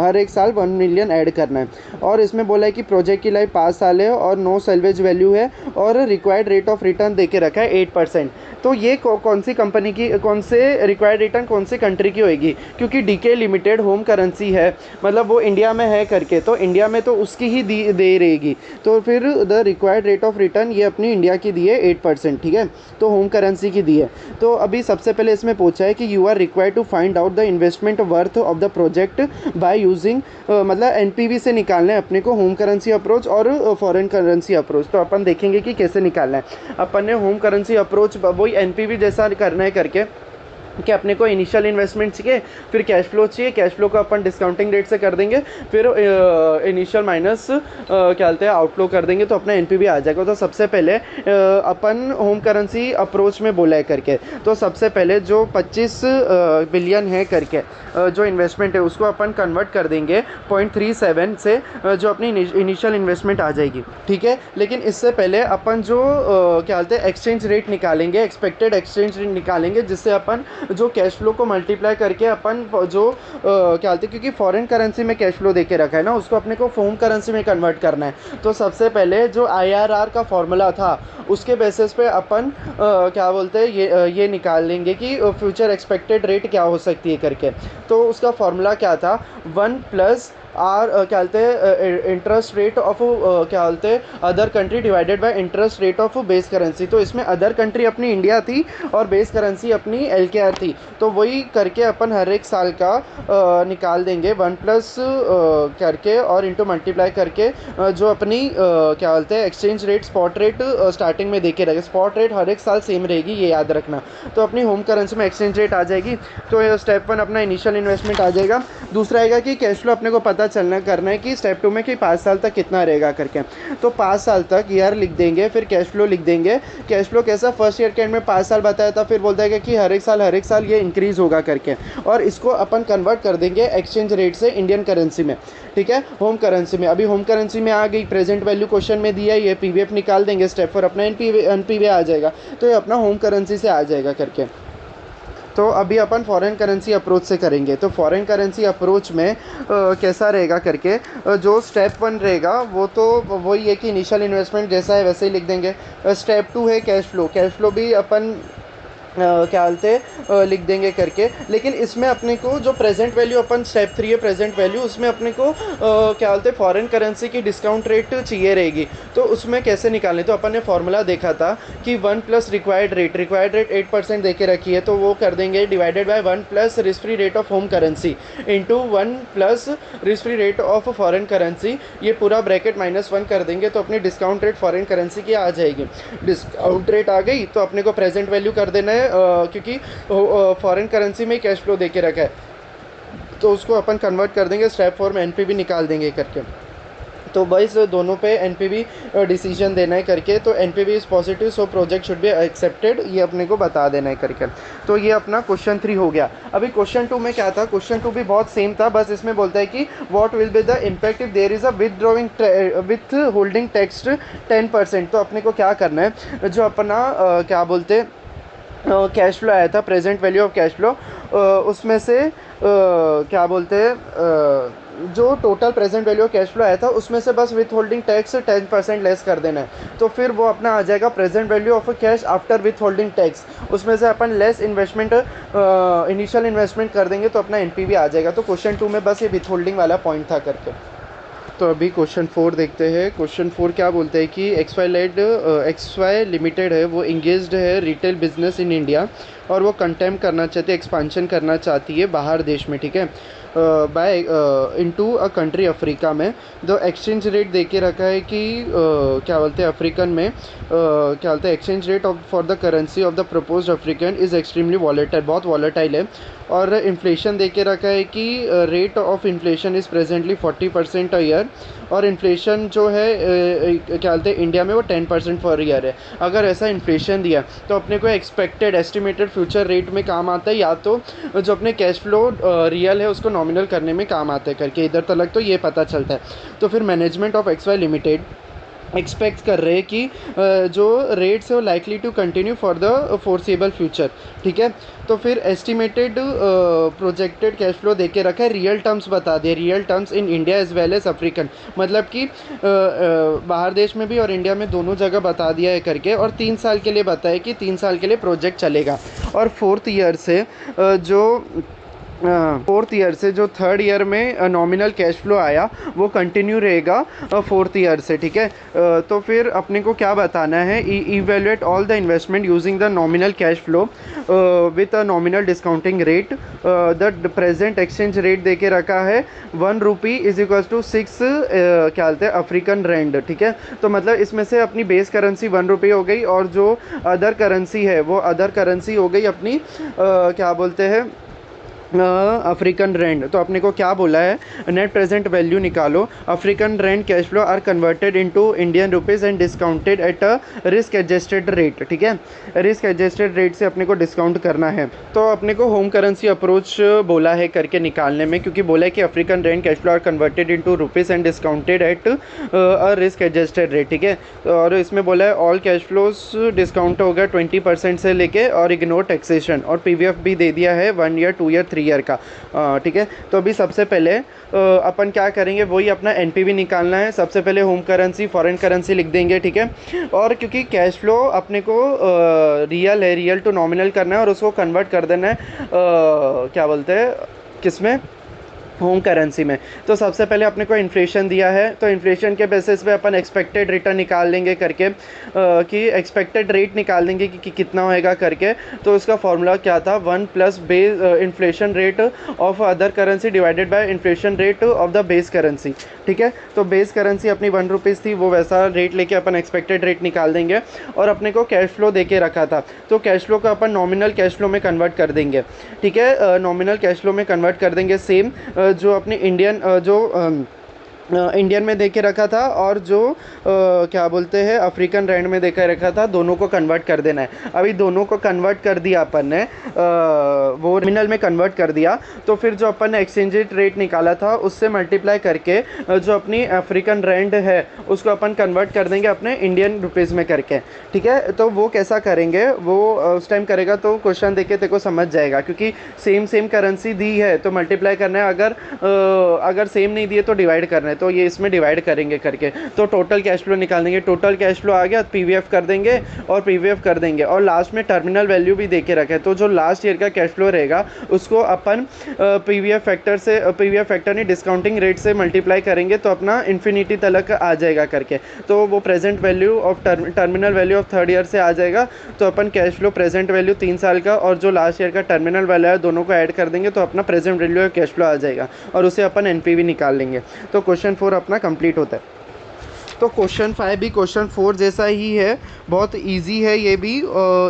हर एक साल 1 मिलियन ऐड करना है। और इसमें बोला है कि प्रोजेक्ट की लाइफ 5 साल है, और नो सेल्वेज वैल्यू है, और रिक्वायर्ड रेट ऑफ रिटर्न देके रखा है 8%। तो ये कौन सी कंपनी की, कौन से रिक्वायर्ड रिटर्न कौन सी कंट्री की होएगी, क्योंकि डीके लिमिटेड होम करेंसी है, मतलब वो इंडिया में है करके, तो इंडिया में तो उसकी ही दे रहेगी। तो फिर the required rate of return ये अपनी इंडिया की दी है 8%, ठीक है, तो होम करेंसी की दी है। तो अभी सबसे पहले इसमें पूछा है कि you are required to find out the investment worth of the project by using, मतलब एनपीवी से निकालना है अपने को होम करेंसी अप्रोच और फॉरेन करेंसी अप्रोच। तो अपन देखेंगे कि कैसे निकालना है। अपन ने होम करेंसी अप्रोच वही एनपीवी जैसा करना है करके, कि अपने को इनिशियल इन्वेस्टमेंट चाहिए, फिर कैश फ्लो चाहिए, कैश फ्लो को अपन डिस्काउंटिंग रेट से कर देंगे, फिर इनिशियल माइनस क्या बोलते हैं आउटफ्लो कर देंगे, तो अपना एनपीवी आ जाएगा। तो सबसे पहले अपन होम करेंसी अप्रोच में बोला है करके, तो सबसे पहले जो 25 बिलियन है करके जो इन्वेस्टमेंट है उसको अपन कन्वर्ट कर देंगे 0.37 से, जो अपनी इनिशियल इन्वेस्टमेंट आ जाएगी, ठीक है। लेकिन इससे पहले अपन जो क्या बोलते हैं एक्सचेंज रेट निकालेंगे, एक्सपेक्टेड एक्सचेंज रेट निकालेंगे, जिससे अपन जो कैश फ्लो को मल्टीप्लाई करके अपन जो क्या बोलते हैं, क्योंकि फॉरेन करेंसी में कैश फ्लो देके रखा है ना, उसको अपने को होम करेंसी में कन्वर्ट करना है। तो सबसे पहले जो आईआरआर का फॉर्मूला था उसके बेसिस पे अपन क्या बोलते हैं ये निकाल लेंगे कि फ्यूचर एक्सपेक्टेड रेट क्या हो सकती है करके। तो उसका फॉर्मूला क्या था, 1 प्लस क्या बोलते हैं इंटरेस्ट रेट ऑफ क्या बोलते हैं other country divided by interest rate of base currency. तो इसमें अदर कंट्री अपनी इंडिया थी और बेस करेंसी अपनी एलकेआर थी, तो वही करके अपन हर एक साल का निकाल देंगे 1 प्लस करके और इंटू मल्टीप्लाई करके जो अपनी क्या बोलते हैं exchange rate spot rate starting में देके रहेगा। स्पॉट रेट हर एक साल सेम रहेगी, ये याद रखना। तो अपनी होम करेंसी में एक्सचेंज रेट आ जाएगी। तो स्टेप 1 अपना इनिशियल इन्वेस्टमेंट आ जाएगा। दूसरा आएगा कि कैश फ्लो अपने को पता चलना करना है कि स्टेप 2 में कि 5 साल तक कितना रहेगा करके। तो 5 साल तक ईयर लिख देंगे, फिर कैश फ्लो लिख देंगे। कैश फ्लो कैसा, फर्स्ट ईयर के एंड में 5 साल बताया था, फिर बोलता है कि हर एक साल ये इंक्रीज़ होगा करके, और इसको अपन कन्वर्ट कर देंगे एक्सचेंज रेट से इंडियन करेंसी में, ठीक है, होम करेंसी में। अभी होम करेंसी में आ गई, प्रेजेंट वैल्यू क्वेश्चन में दिया, ये पीवीएफ निकाल देंगे, स्टेप 4 अपना एनपीवी आ जाएगा। तो ये अपना होम करेंसी से आ जाएगा करके। तो अभी अपन फॉरेन करेंसी अप्रोच से करेंगे। तो फॉरेन करेंसी अप्रोच में कैसा रहेगा करके, जो स्टेप 1 रहेगा वो तो वही है कि इनिशियल इन्वेस्टमेंट जैसा है वैसे ही लिख देंगे। स्टेप 2 है कैश फ्लो। कैश फ्लो भी अपन क्या बोलते लिख देंगे करके, लेकिन इसमें अपने को जो प्रेजेंट वैल्यू अपन स्टेप 3 है प्रेजेंट वैल्यू, उसमें अपने को क्या बोलते फॉरेन करेंसी की डिस्काउंट रेट चाहिए रहेगी। तो उसमें कैसे निकालने, तो अपन ने फॉर्मूला देखा था कि 1 प्लस रिक्वायर्ड रेट 8% देके रखी है, तो वो कर देंगे divided by 1 plus risk free rate of home currency into 1 plus risk free rate of foreign currency, ये पूरा ब्रैकेट -1 कर देंगे। तो अपनी डिस्काउंट रेट फॉरेन करेंसी की आ जाएगी। डिस्काउंट रेट आ गई तो अपने को प्रेजेंट वैल्यू कर देना है, क्योंकि फॉरेन करेंसी में कैश फ्लो देके रखा है, तो उसको अपन कन्वर्ट कर देंगे। स्टेप 4 में एनपीवी निकाल देंगे करके। तो बस दोनों पे एनपीवी डिसीजन देना है करके। तो NPV is positive so project should be accepted, ये अपने को बता देना है करके। तो ये अपना क्वेश्चन 3 हो गया। अभी क्वेश्चन 2 में क्या था, क्वेश्चन 2 भी बहुत सेम था, बस इसमें बोलता है कि what will be the impact if there is a withholding tax 10%। तो अपने को क्या करना है, जो अपना क्या बोलते कैश फ्लो आया था, present value of cash flow, उसमें से क्या बोलते हैं जो total present value of cash flow आया था उसमें से बस विथ होल्डिंग टैक्स 10% लेस कर देना है। तो फिर वो अपना आ जाएगा present value of cash after with holding tax, उसमें से अपन लेस इन्वेस्टमेंट इनिशियल इन्वेस्टमेंट कर देंगे, तो अपना एनपीवी आ जाएगा। तो क्वेश्चन 2 में बस ये विथ होल्डिंग वाला पॉइंट था करके। तो अभी क्वेश्चन 4 देखते हैं। क्वेश्चन 4 क्या बोलते हैं कि एक्सवाई लिमिटेड है, वो इंगेज्ड है रिटेल बिजनेस इन इंडिया, और वो कंटेम करना चाहती है, एक्सपांशन करना चाहती है बाहर देश में, ठीक है, buy into a country Africa में। द एक्सचेंज रेट दे के रखा है कि क्या बोलते हैं अफ्रीकन में क्या बोलते हैं exchange rate of for the currency of the proposed African is extremely volatile, बहुत वॉलेटाइल है। और इन्फ्लेशन दे के रखा है कि rate of inflation is presently 40% a year, और इन्फ्लेशन जो है क्या बोलते हैं इंडिया में वो 10% पर ईयर है। अगर ऐसा इन्फ्लेशन दिया तो अपने को एक्सपेक्टेड एस्टिमेटेड फ्यूचर रेट में काम आता है, या तो जो अपने कैश फ्लो रियल है उसको नॉमिनल करने में काम आता है करके, इधर तक तो ये पता चलता है। तो फिर management of XY limited expect कर रहे हैं कि जो रेट्स है वो likely to continue for the foreseeable future. ठीक है, तो फिर एस्टिमेटेड प्रोजेक्टेड कैश फ्लो दे के रखा है, रियल टर्म्स बता दिए, real terms in India as well as African, मतलब कि बाहर देश में भी और इंडिया में दोनों जगह बता दिया है करके, और 3 साल के लिए बताया कि 3 साल के लिए प्रोजेक्ट चलेगा। और फोर्थ ईयर से जो थर्ड ईयर में नॉमिनल कैश फ्लो आया वो कंटिन्यू रहेगा फोर्थ ईयर से। ठीक है, तो फिर अपने को क्या बताना है, evaluate all the investment using the nominal cash flow with a nominal discounting rate, the present exchange rate दे के रखा है 1 रुपी इज इक्वल टू 6 क्या बोलते हैं अफ्रीकन रेंड। ठीक है, तो मतलब इसमें से अपनी बेस करेंसी 1 रुपी हो गई, और जो अदर करेंसी है वो अदर करेंसी हो गई अपनी क्या बोलते हैं अफ्रीकन रेंड। तो अपने को क्या बोला है, नेट प्रेजेंट वैल्यू निकालो, African rand cash flow are converted into Indian rupees and discounted at a risk adjusted rate. ठीक है, रिस्क एडजस्टेड रेट से अपने को डिस्काउंट करना है। तो अपने को होम करेंसी अप्रोच बोला है करके निकालने में, क्योंकि बोला है कि African rand cash flow are converted into rupees and discounted at a risk adjusted rate. ठीक है, और इसमें बोला है ऑल कैश फ्लोज डिस्काउंट होगा 20% से लेके, और इग्नोर टैक्सेशन, और पीवीएफ भी दे दिया है 1 ईयर 2 ईयर 3 ईयर का। ठीक है, तो अभी सबसे पहले अपन क्या करेंगे, वही अपना एनपीवी निकालना है। सबसे पहले होम करेंसी फॉरेन करेंसी लिख देंगे। ठीक है, और क्योंकि कैश फ्लो अपने को रियल है, रियल टू नॉमिनल करना है और उसको कन्वर्ट कर देना है क्या बोलते हैं किसमें, होम करेंसी में। तो सबसे पहले अपने को इन्फ्लेशन दिया है, तो इन्फ्लेशन के बेसिस पे अपन एक्सपेक्टेड रिटर्न निकाल लेंगे करके कि एक्सपेक्टेड रेट निकाल देंगे कि कितना होएगा करके। तो उसका फॉर्मूला क्या था, 1 plus base inflation rate of other currency divided by inflation rate of the base currency. ठीक है, तो बेस करेंसी अपनी 1 रुपीज़ थी, वो वैसा रेट लेके अपन एक्सपेक्टेड रेट निकाल देंगे। और अपने को कैश फ्लो दे के रखा था, तो कैश फ्लो को अपन नॉमिनल कैश फ्लो में कन्वर्ट कर देंगे। ठीक है, नॉमिनल कैश फ्लो में कन्वर्ट कर देंगे सेम जो अपने इंडियन इंडियन में देखे रखा था, और जो क्या बोलते हैं अफ्रीकन रैंड में देखे रखा था, दोनों को कन्वर्ट कर देना है। अभी दोनों को कन्वर्ट कर दिया अपन ने, वो नॉमिनल में कन्वर्ट कर दिया, तो फिर जो अपन ने एक्सचेंज रेट निकाला था उससे मल्टीप्लाई करके जो अपनी अफ्रीकन रैंड है उसको अपन कन्वर्ट कर देंगे अपने इंडियन रुपीज़ में करके। ठीक है, तो वो कैसा करेंगे, वो उस टाइम करेगा तो क्वेश्चन देख के तेरे को समझ जाएगा, क्योंकि सेम करेंसी दी है तो मल्टीप्लाई करना है, अगर सेम नहीं दिए तो डिवाइड करना है, तो ये इसमें डिवाइड करेंगे करके। तो टोटल कैश फ्लो निकाल देंगे, टोटल कैश फ्लो आ गया, पीवीएफ कर देंगे और पीवीएफ कर देंगे, और लास्ट में टर्मिनल वैल्यू भी दे के रखे। तो जो लास्ट ईयर का कैश फ्लो रहेगा उसको अपन पीवीएफ फैक्टर नहीं डिस्काउंटिंग रेट से मल्टीप्लाई करेंगे, तो अपना इन्फिनिटी तक आ जाएगा करके। तो वो present value of terminal value of third year से आ जाएगा। तो अपन कैश फ्लो प्रेजेंट वैल्यू 3 साल का और जो लास्ट ईयर का टर्मिनल वैल्यू है दोनों को ऐड कर देंगे, तो अपना present value of cash flow आ जाएगा, और उसे अपन एनपीवी निकाल लेंगे। तो क्वेश्चन 4 अपना कंप्लीट होता है। तो क्वेश्चन 5 भी क्वेश्चन 4 जैसा ही है, बहुत इजी है ये भी।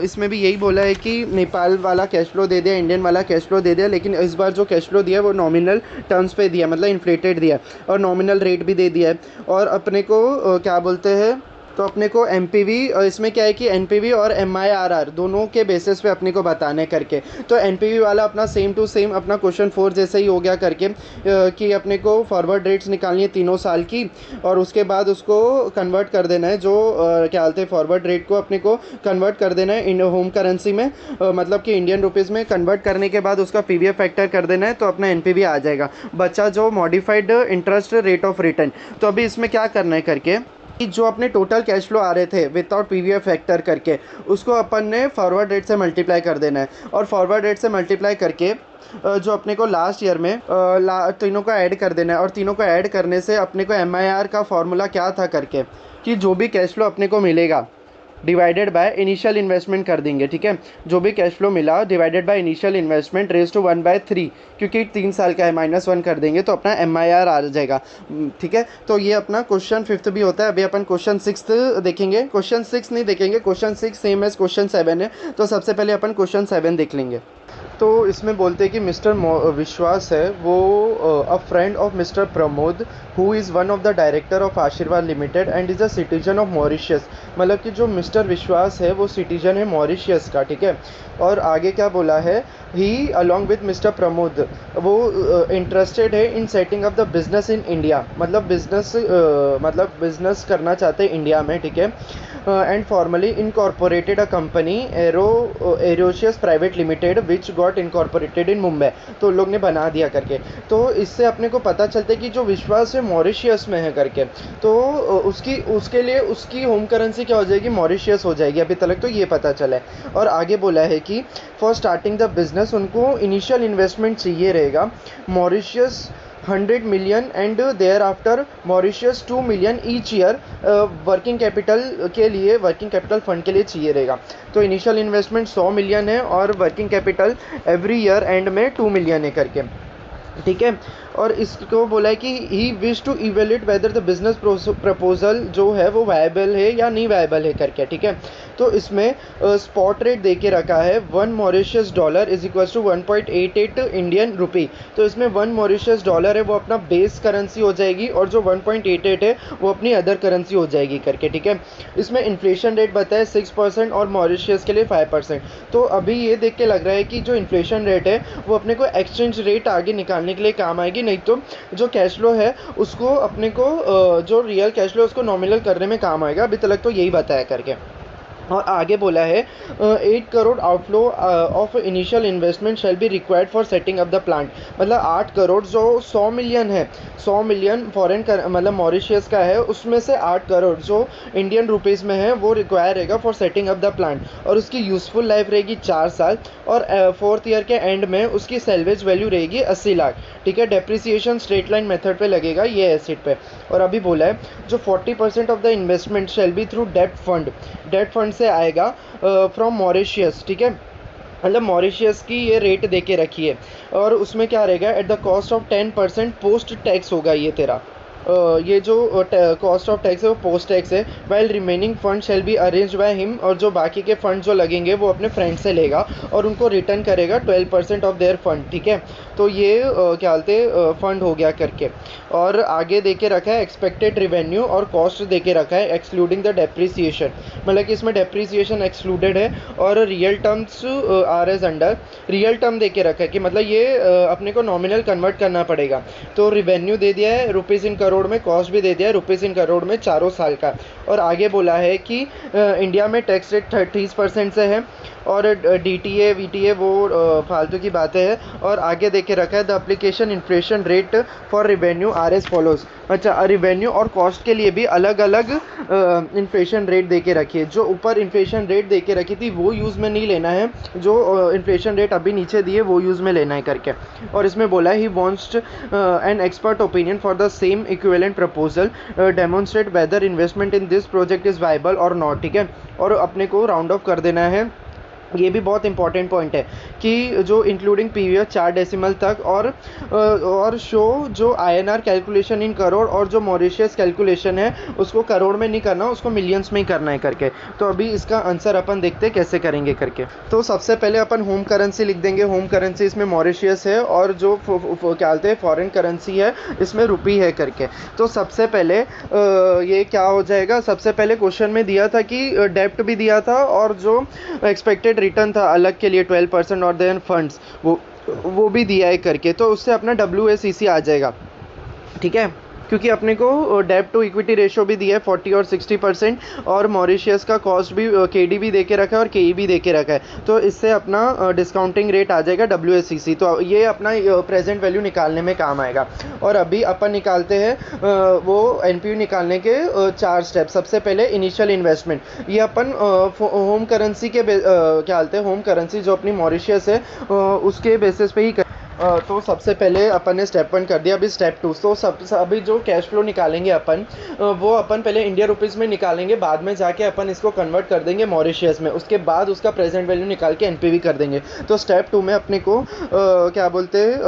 इसमें भी यही बोला है कि नेपाल वाला कैश फ्लो दे दिया, इंडियन वाला कैश फ्लो दे दिया, लेकिन इस बार जो कैश फ्लो दिया है वो नॉमिनल टर्म्स पे दिया, मतलब इन्फ्लेटेड दिया, और नॉमिनल रेट भी दे दिया है। और अपने को क्या बोलते हैं, तो अपने को एमपीवी, इसमें क्या है कि एनपीवी और एमआईआरआर दोनों के बेसिस पे अपने को बताने करके। तो एनपीवी वाला अपना सेम टू सेम अपना क्वेश्चन 4 जैसे ही हो गया करके, कि अपने को फॉरवर्ड रेट्स निकालनी है 3 साल की, और उसके बाद उसको कन्वर्ट कर देना है, जो क्या बोलते हैं फॉरवर्ड रेट को अपने को कन्वर्ट कर देना है इन होम करेंसी में, मतलब कि इंडियन रुपीज़ में कन्वर्ट करने के बाद उसका पीवीएफ फैक्टर कर देना है, तो अपना एनपीवी आ जाएगा। बचा जो modified interest rate of return. तो अभी इसमें क्या करना है करके, जो अपने टोटल कैश फ्लो आ रहे थे विदाउट पीवीएफ फैक्टर करके, उसको अपन ने फॉरवर्ड रेट से मल्टीप्लाई कर देना है, और फॉरवर्ड रेट से मल्टीप्लाई करके जो अपने को लास्ट ईयर में तीनों को ऐड कर देना है, और तीनों को ऐड करने से अपने को एमआईआर का फॉर्मूला क्या था करके, कि जो भी कैश फ्लो अपने को मिलेगा डिवाइडेड बाय इनिशियल इन्वेस्टमेंट कर देंगे। ठीक है, जो भी कैश फ्लो मिला divided by initial investment raise to 1/3, क्योंकि 3 साल का है, -1 कर देंगे तो अपना एमआईआर आ जाएगा। ठीक है, तो ये अपना क्वेश्चन 5 भी होता है। अभी अपन क्वेश्चन 6 देखेंगे, क्वेश्चन 6 नहीं देखेंगे, क्वेश्चन 6 सेम एज क्वेश्चन 7 है। तो सबसे पहले अपन क्वेश्चन 7 देख लेंगे। तो इसमें बोलते हैं कि मिस्टर विश्वास है वो a friend of mister Pramod who is one of the director of Ashirwad limited and is a citizen of Mauritius. मतलब कि जो मिस्टर विश्वास है वो सिटीजन है मॉरिशियस का, ठीक है। और आगे क्या बोला है, he along with mister Pramod वो इंटरेस्टेड है in setting up the business in India, मतलब बिजनेस करना चाहते हैं इंडिया में, ठीक है। And formally incorporated a company Erosious private limited which got incorporated in Mumbai. तो लोग ने बना दिया करके। तो इससे अपने को पता चलता है कि जो विश्वास है मॉरिशियस में है करके, तो उसके लिए उसकी होम करेंसी क्या हो जाएगी, मॉरिशियस हो जाएगी। अभी तक तो ये पता चला है। और आगे बोला है कि फॉर स्टार्टिंग द बिजनेस उनको इनिशियल इन्वेस्टमेंट चाहिए रहेगा Mauritius 100 million and thereafter Mauritius 2 million each year working capital के लिए, वर्किंग कैपिटल फंड के लिए चाहिए रहेगा। तो इनिशियल इन्वेस्टमेंट 100 मिलियन है और working capital every year and में 2 मिलियन है करके, ठीक है। और इसको बोला है कि he wish to evaluate whether the business proposal जो है वो वायबल है या नहीं वायबल है करके, ठीक है। तो इसमें स्पॉट रेट दे के रखा है 1 Mauritius dollar is equal to 1.88 Indian rupee. तो इसमें 1 मॉरिशियस डॉलर है वो अपना बेस करेंसी हो जाएगी और जो 1.88 है वो अपनी अदर करेंसी हो जाएगी करके, ठीक है। इसमें इन्फ्लेशन रेट बताया 6% और मॉरिशियस के लिए 5%। तो अभी ये देख के लग रहा है कि जो इन्फ्लेशन रेट है वो अपने को एक्सचेंज रेट आगे निकालने के लिए काम आएगी, नहीं तो जो कैश फ्लो है उसको अपने को जो रियल कैश फ्लो है उसको नॉमिनल करने में काम आएगा। अभी तक तो यही बताया करके। और आगे बोला है 8 crore outflow of initial investment shall be required for setting up the plant. मतलब 8 करोड़ जो 100 मिलियन है, 100 मिलियन फॉरेन मतलब मॉरिशियस का है, उसमें से 8 करोड़ जो इंडियन रुपीज़ में है वो रिक्वायर रहेगा for setting up the plant. और उसकी यूज़फुल लाइफ रहेगी 4 साल और 4th ईयर के एंड में उसकी सेल्वेज वैल्यू रहेगी 80 लाख, ठीक है। डेप्रिसिएशन स्ट्रेट लाइन मेथड पे लगेगा ये एसेट पे। और अभी बोला है जो 40% of the investment shall be through debt fund से आएगा फ्रॉम मॉरिशियस, ठीक है। मतलब मॉरिशियस की ये रेट दे के रखी है और उसमें क्या रहेगा, at the cost of 10% post tax होगा ये तेरा। ये जो कॉस्ट ऑफ टैक्स है वो पोस्ट टैक्स है। While remaining fund shall be arrange by him, और जो बाकी के फंड जो लगेंगे वो अपने फ्रेंड से लेगा और उनको रिटर्न करेगा 12% ऑफ देयर फंड, ठीक है। तो ये क्या बोलते फंड हो गया करके। और आगे दे के रखा है एक्सपेक्टेड रिवेन्यू और कॉस्ट दे के रखा है एक्सक्लूडिंग द डेप्रिसिएशन। मतलब कि इसमें डेप्रिसिएशन एक्सक्लूडेड है और real terms are as under. Real term दे के रखा है कि मतलब ये अपने को नॉमिनल कन्वर्ट करना पड़ेगा। तो रिवेन्यू दे दिया है रुपीज़ इन करोड़ में, कॉस्ट भी दे दिया है रुपीज़ इन करोड़ में, चारों साल का। और आगे बोला है कि इंडिया में टैक्स रेट 30% से है और DTA VTA वो फालतू की बातें हैं। और आगे दे के रखा है the application inflation rate for revenue are as follows. अच्छा, रिवेन्यू और कॉस्ट के लिए भी अलग अलग इन्फ्लेशन रेट दे के रखी है। जो ऊपर इन्फ्लेशन रेट दे के रखी थी वो यूज़ में नहीं लेना है, जो इन्फ्लेशन रेट अभी नीचे दिए वो यूज़ में लेना है करके। और इसमें बोला है he wants an expert opinion for the same equivalent proposal demonstrate whether investment in this project is viable और नॉट, ठीक है। और अपने को राउंड ऑफ कर देना है। ये भी बहुत इंपॉर्टेंट पॉइंट है कि जो इंक्लूडिंग पीरियड 4 डेसिमल तक और शो जो INR कैलकुलेशन इन करोड़ और जो मॉरिशियस कैलकुलेशन है उसको करोड़ में नहीं करना, उसको मिलियंस में ही करना है करके। तो अभी इसका आंसर अपन देखते हैं कैसे करेंगे करके। तो सबसे पहले अपन होम करेंसी लिख देंगे। होम करेंसी इसमें मॉरिशियस है और जो क्या बोलते हैं फॉरेन करेंसी है इसमें रुपी है करके। तो सबसे पहले ये क्या हो जाएगा, सबसे पहले क्वेश्चन में दिया था कि डेप्ट भी दिया था और जो एक्सपेक्टेड रिटर्न था अलग के लिए 12% और देन फंड्स वो भी दिया है करके। तो उससे अपना WACC आ जाएगा, ठीक है। क्योंकि अपने को डेब्ट टू इक्विटी रेशो भी दिया है 40 और 60% और मॉरिशियस का कॉस्ट भी KD भी दे के रखा है और KE भी दे के रखा है। तो इससे अपना डिस्काउंटिंग रेट आ जाएगा WACC। तो ये अपना प्रेजेंट वैल्यू निकालने में काम आएगा। और अभी अपन निकालते हैं वो NPV निकालने के 4 स्टेप। सबसे पहले इनिशियल इन्वेस्टमेंट, ये अपन होम करेंसी के क्या बोलते हैं होम करेंसी जो अपनी मॉरिशियस है उसके बेसिस पे ही तो सबसे पहले अपन ने स्टेप 1 कर दिया। अभी स्टेप 2। तो अभी जो कैश फ्लो निकालेंगे अपन वो अपन पहले इंडिया रुपीज़ में निकालेंगे, बाद में जाके अपन इसको कन्वर्ट कर देंगे मॉरिशियस में, उसके बाद उसका प्रेजेंट वैल्यू निकाल के NPV कर देंगे। तो स्टेप 2 में अपने को क्या बोलते हैं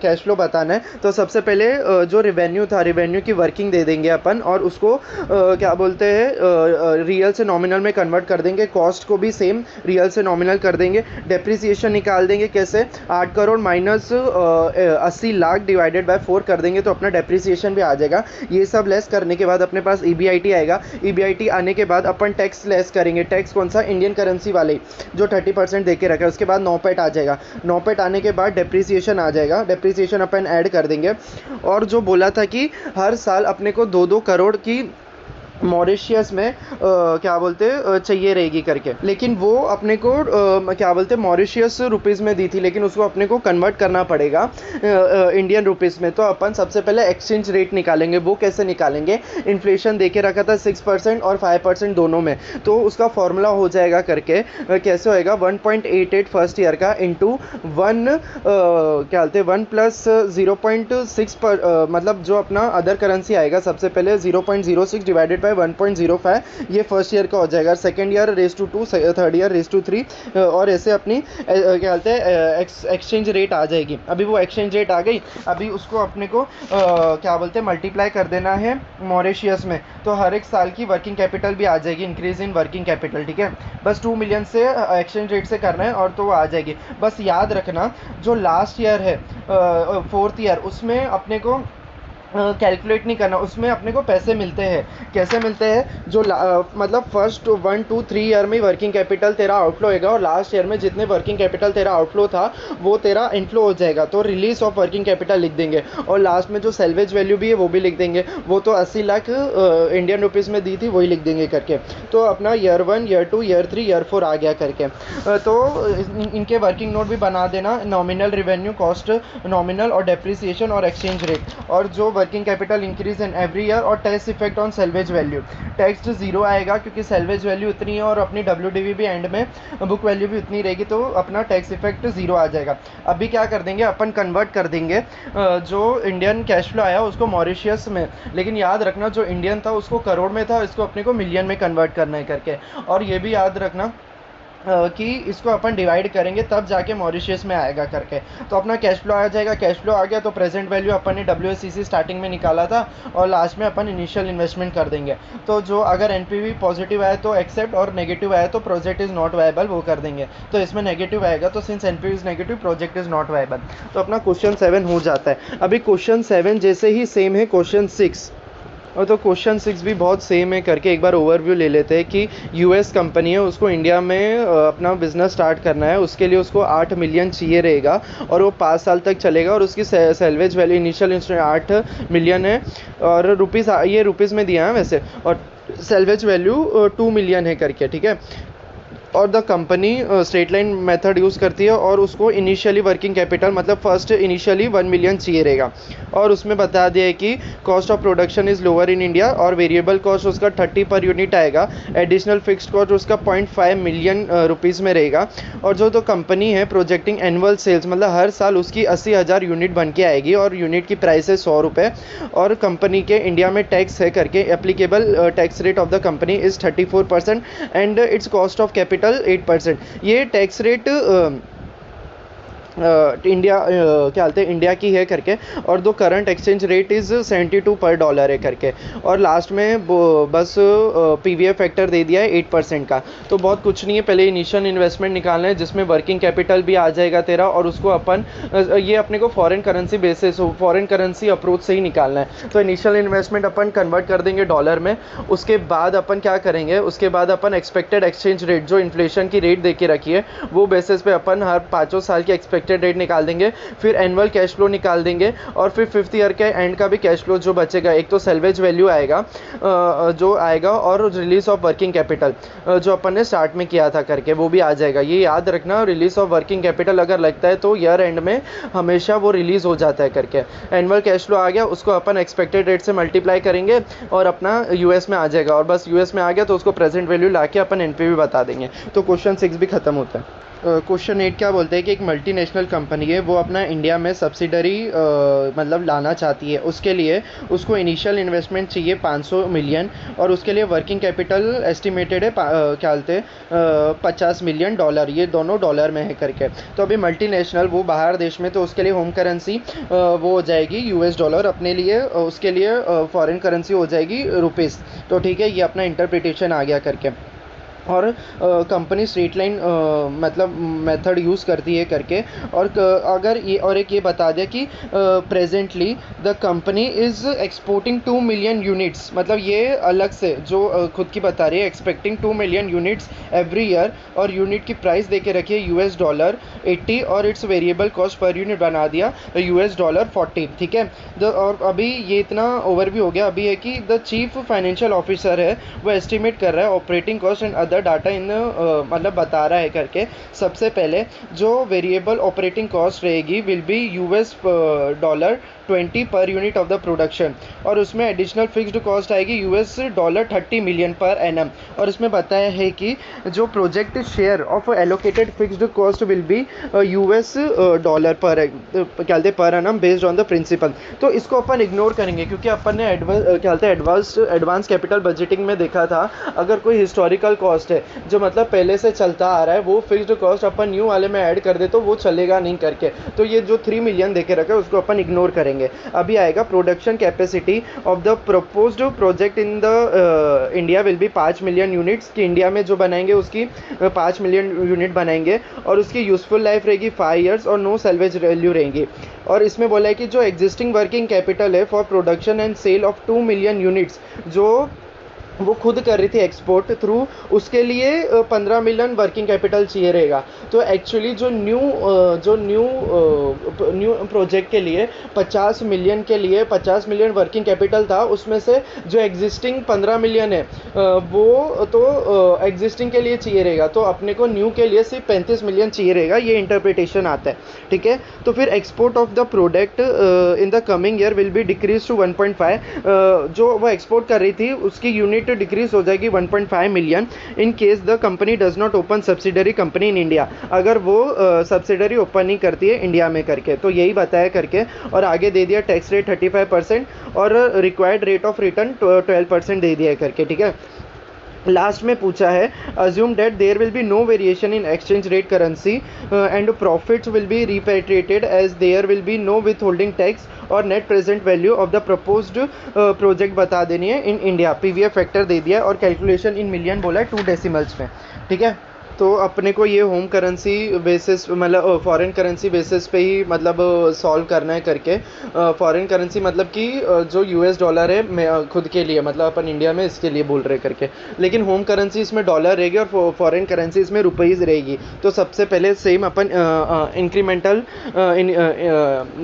कैश फ्लो बताना है। तो सबसे पहले जो रिवेन्यू था, रिवेन्यू की वर्किंग दे देंगे अपन और उसको क्या बोलते हैं रियल से नॉमिनल में कन्वर्ट कर देंगे। कॉस्ट को भी सेम रियल से नॉमिनल कर देंगे। डेप्रिसिएशन निकाल देंगे कैसे, 8 crore minus 80 lakh divided by 4 कर देंगे तो अपना डेप्रिसिएशन भी आ जाएगा। ये सब लेस करने के बाद अपने पास EBIT आएगा। EBIT आने के बाद अपन टैक्स लेस करेंगे। टैक्स कौन सा? इंडियन करेंसी वाले जो 30% दे के रखा है। उसके बाद नॉपेट आ जाएगा। नॉपेट आने के बाद डेप्रिसिएशन आ जाएगा। डेप्रिसिएशन अपन ऐड कर देंगे। और जो बोला था कि हर साल अपने को 2-2 करोड़ की मॉरिशियस में क्या बोलते चाहिए रहेगी करके, लेकिन वो अपने को क्या बोलते मॉरिशियस रुपीज़ में दी थी, लेकिन उसको अपने को कन्वर्ट करना पड़ेगा इंडियन रुपीज़ में। तो अपन सबसे पहले एक्सचेंज रेट निकालेंगे। वो कैसे निकालेंगे? इन्फ्लेशन दे के रखा था 6% और 5% दोनों में, तो उसका फॉर्मूला हो जाएगा करके कैसे होएगा 1.88 फर्स्ट ईयर का इंटू 1 क्या बोलते 1 प्लस 0.6 पर मतलब जो अपना अदर करेंसी आएगा सबसे पहले 0.06 डिवाइडेड 1.05 ये फर्स्ट ईयर का हो जाएगा। Second year raise to 2, third year raise to 3 और ऐसे अपनी क्या बोलते हैं एक्सचेंज रेट आ जाएगी। अभी वो एक्सचेंज रेट आ गई। अभी उसको अपने को क्या बोलते हैं मल्टीप्लाई कर देना है मॉरिशियस में, तो हर एक साल की वर्किंग कैपिटल भी आ जाएगी, इंक्रीज इन वर्किंग कैपिटल। ठीक है, बस 2 मिलियन से एक्सचेंज रेट से करना है और तो वो आ जाएगी। बस याद रखना जो लास्ट ईयर है 4th ईयर उसमें अपने को कैलकुलेट नहीं करना, उसमें अपने को पैसे मिलते हैं। कैसे मिलते हैं? जो मतलब फर्स्ट 1, 2, 3 ईयर में वर्किंग कैपिटल तेरा आउटफ्लो होएगा और लास्ट ईयर में जितने वर्किंग कैपिटल तेरा आउटफ्लो था वो तेरा इनफ्लो हो जाएगा, तो रिलीज ऑफ वर्किंग कैपिटल लिख देंगे। और लास्ट में जो सेल्वेज वैल्यू भी है वो भी लिख देंगे। वो तो 80 लाख इंडियन रुपीज़ में दी थी, वही लिख देंगे करके। तो अपना ईयर 1, ईयर 2, ईयर 3, ईयर 4 आ गया करके। तो इनके वर्किंग नोट भी बना देना, नॉमिनल रिवेन्यू, कॉस्ट नॉमिनल और डेप्रिसिएशन और एक्सचेंज रेट, और जो working capital increase in every year, और tax effect on salvage value. Tax 0 आएगा क्योंकि सेल्वेज वैल्यू उतनी है और अपनी WDV भी एंड में बुक वैल्यू भी उतनी रहेगी, तो अपना टैक्स इफेक्ट 0 आ जाएगा। अभी क्या कर देंगे अपन, कन्वर्ट कर देंगे जो इंडियन कैश फ्लो आया उसको मॉरिशियस में, लेकिन याद रखना जो इंडियन था उसको करोड़ में था, इसको अपने को मिलियन में कन्वर्ट करना है करके। और ये भी याद रखना कि इसको अपन डिवाइड करेंगे तब जाके मॉरिशियस में आएगा करके। तो अपना कैश फ्लो आ जाएगा। कैश फ्लो आ गया तो प्रेजेंट वैल्यू अपन ने WACC स्टार्टिंग में निकाला था और लास्ट में अपन इनिशियल इन्वेस्टमेंट कर देंगे। तो जो अगर NPV पॉजिटिव आया तो एक्सेप्ट, और नेगेटिव आया तो प्रोजेक्ट इज़ नॉट वायबल, वो कर देंगे। तो इसमें नेगेटिव आएगा तो since NPV is negative project is not viable. तो अपना क्वेश्चन 7 हो जाता है। अभी क्वेश्चन 7 जैसे ही सेम है क्वेश्चन 6, और तो क्वेश्चन 6 भी बहुत सेम है करके एक बार ओवरव्यू ले लेते हैं कि US कंपनी है, उसको इंडिया में अपना बिजनेस स्टार्ट करना है। उसके लिए उसको 8 मिलियन चाहिए रहेगा और वो 5 साल तक चलेगा, और उसकी सेल्वेज वैल्यू इनिशियल 8 मिलियन है और रुपीज़, ये रुपीज़ में दिया है वैसे, और सेल्वेज वैल्यू 2 मिलियन है करके। ठीक है, और the company straight line method use करती है और उसको इनिशियली वर्किंग कैपिटल मतलब फर्स्ट इनिशियली 1 मिलियन चाहिए रहेगा। और उसमें बता दिया है कि cost of production is lower in India और वेरिएबल कॉस्ट उसका 30 पर यूनिट आएगा। एडिशनल फिक्स्ड कॉस्ट उसका 0.5 मिलियन रुपीज़ में रहेगा। और जो तो कंपनी है प्रोजेक्टिंग एनुअल सेल्स मतलब हर साल उसकी 80,000 यूनिट बन के आएगी और यूनिट की प्राइस है 100 रुपये। और कंपनी के इंडिया में टैक्स है करके applicable tax rate of the company is 34% and it's cost of capital 8%। ये टैक्स रेट इंडिया क्या बोलते हैं इंडिया की है करके, और दो करंट एक्सचेंज रेट इज़ 72 पर डॉलर है करके। और लास्ट में बस PVF फैक्टर दे दिया है 8% का। तो बहुत कुछ नहीं है, पहले इनिशियल इन्वेस्टमेंट निकालना है जिसमें वर्किंग कैपिटल भी आ जाएगा तेरा, और उसको अपन ये अपने को foreign currency basis foreign currency approach से ही निकालना है। तो इनिशियल इन्वेस्टमेंट अपन कन्वर्ट कर देंगे डॉलर में। उसके बाद अपन क्या करेंगे, उसके बाद अपन एक्सपेक्टेड एक्सचेंज रेट जो इन्फ्लेशन की रेट दे के रखी है वो बेसिस पे अपन हर 5 साल की एक्सपेक्टेड रेट निकाल देंगे। फिर एनुअल कैश फ्लो निकाल देंगे और फिर 5th ईयर के एंड का भी कैश फ्लो जो बचेगा, एक तो सेल्वेज वैल्यू आएगा जो आएगा, और रिलीज ऑफ वर्किंग कैपिटल जो अपन ने स्टार्ट में किया था करके वो भी आ जाएगा। ये याद रखना, रिलीज ऑफ वर्किंग कैपिटल अगर लगता है तो ईयर एंड में हमेशा वो रिलीज हो जाता है करके। एनुअल कैश फ्लो आ गया, उसको अपन एक्सपेक्टेड रेट से मल्टीप्लाई करेंगे और अपना US में आ जाएगा, और बस US में आ गया तो उसको प्रेजेंट वैल्यू ला के अपन NPV बता देंगे। तो क्वेश्चन 6 भी खत्म होता है। क्वेश्चन 8 क्या बोलते हैं कि एक मल्टीनेशनल कंपनी है, वो अपना इंडिया में सब्सिडरी मतलब लाना चाहती है। उसके लिए उसको इनिशियल इन्वेस्टमेंट चाहिए 500 मिलियन, और उसके लिए वर्किंग कैपिटल एस्टिमेटेड है क्या बोलते हैं 50 मिलियन डॉलर, ये दोनों डॉलर में है करके। तो अभी मल्टीनेशनल वो बाहर देश में, तो उसके लिए होम करेंसी वो हो जाएगी US डॉलर, अपने लिए उसके लिए फॉरेन करेंसी हो जाएगी रुपीज़। तो ठीक है, ये अपना इंटरप्रिटेशन आ गया करके। और कंपनी स्ट्रेट लाइन मतलब मेथड यूज़ करती है करके। और अगर ये और एक ये बता दिया कि presently the company is exporting 2 million units, मतलब ये अलग से जो खुद की बता रही है, expecting 2 million units every year, और यूनिट की प्राइस दे के रखी है $80 और it's variable cost per unit बना दिया $40, ठीक है। और अभी ये इतना ओवरव्यू हो गया। अभी है कि द चीफ फाइनेंशियल ऑफिसर है वो एस्टिमेट कर रहा है operating cost and other data in मतलब बता रहा है करके। सबसे पहले जो वेरिएबल ऑपरेटिंग कॉस्ट रहेगी will be $20 per unit of the production, और उसमें एडिशनल फिक्स्ड कॉस्ट आएगी $30 मिलियन पर एनम। और इसमें बताया है कि जो project share of allocated fixed cost will be $dollar per क्या बोलते per annum based on the principle. तो इसको अपन इग्नोर करेंगे क्योंकि अपन ने क्या बोलते हैं एडवांस कैपिटल बजटिंग में देखा था, अगर कोई हिस्टोरिकल कॉस्ट है जो मतलब पहले से चलता आ रहा है, वो फिक्स्ड कॉस्ट अपन न्यू वाले में ऐड कर दे तो वो चलेगा नहीं करके। तो ये जो 3 मिलियन देके रखा है उसको अपन इग्नोर करेंगे। अभी आएगा production capacity of the proposed project in the India will be 5 million units, कि इंडिया में जो बनाएंगे उसकी 5 मिलियन यूनिट बनाएंगे, और उसकी यूजफुल लाइफ रहेगी 5 ईयर्स और नो सेल्वेज वैल्यू रहेंगी। और इसमें बोला है कि जो एग्जिस्टिंग वर्किंग कैपिटल है for production and sale of 2 million units जो वो खुद कर रही थी एक्सपोर्ट थ्रू, उसके लिए 15 मिलियन वर्किंग कैपिटल चाहिए रहेगा। तो एक्चुअली जो न्यू प्रोजेक्ट के लिए 50 मिलियन के लिए 50 मिलियन वर्किंग कैपिटल था, उसमें से जो एग्जिस्टिंग 15 मिलियन है वो तो एग्जिस्टिंग के लिए चाहिए रहेगा, तो अपने को न्यू के लिए सिर्फ 35 मिलियन चाहिए रहेगा। ये इंटरप्रिटेशन आता है, ठीक है। तो फिर export of the product in the coming year will be decrease to 1.5, जो वो एक्सपोर्ट कर रही थी उसकी यूनिट डिक्रीज हो जाएगी 1.5 million in case the company does not open subsidiary company in India, अगर वो सब्सिडरी ओपन नहीं करती है इंडिया में करके। तो यही बताया करके, और आगे दे दिया टैक्स रेट 35% और रिक्वायर्ड रेट ऑफ रिटर्न 12% दे दिया है करके, ठीक है। लास्ट में पूछा है assume that there will be no variation in exchange rate currency and profits will be repatriated as there will be no withholding tax और net present value of the proposed project बता देनी है in India. PVF factor दे दिया और calculation in million बोला है 2 decimals में, ठीक है। तो अपने को ये होम करेंसी बेसिस मतलब फॉरेन करेंसी बेसिस पे ही मतलब सॉल्व करना है करके। फॉरेन करेंसी मतलब कि जो यूएस डॉलर है मैं खुद के लिए मतलब अपन इंडिया में इसके लिए बोल रहे करके, लेकिन होम करेंसी इसमें डॉलर रहेगी और फॉरेन करेंसी इसमें रुपीज़ रहेगी। तो सबसे पहले सेम अपन इंक्रीमेंटल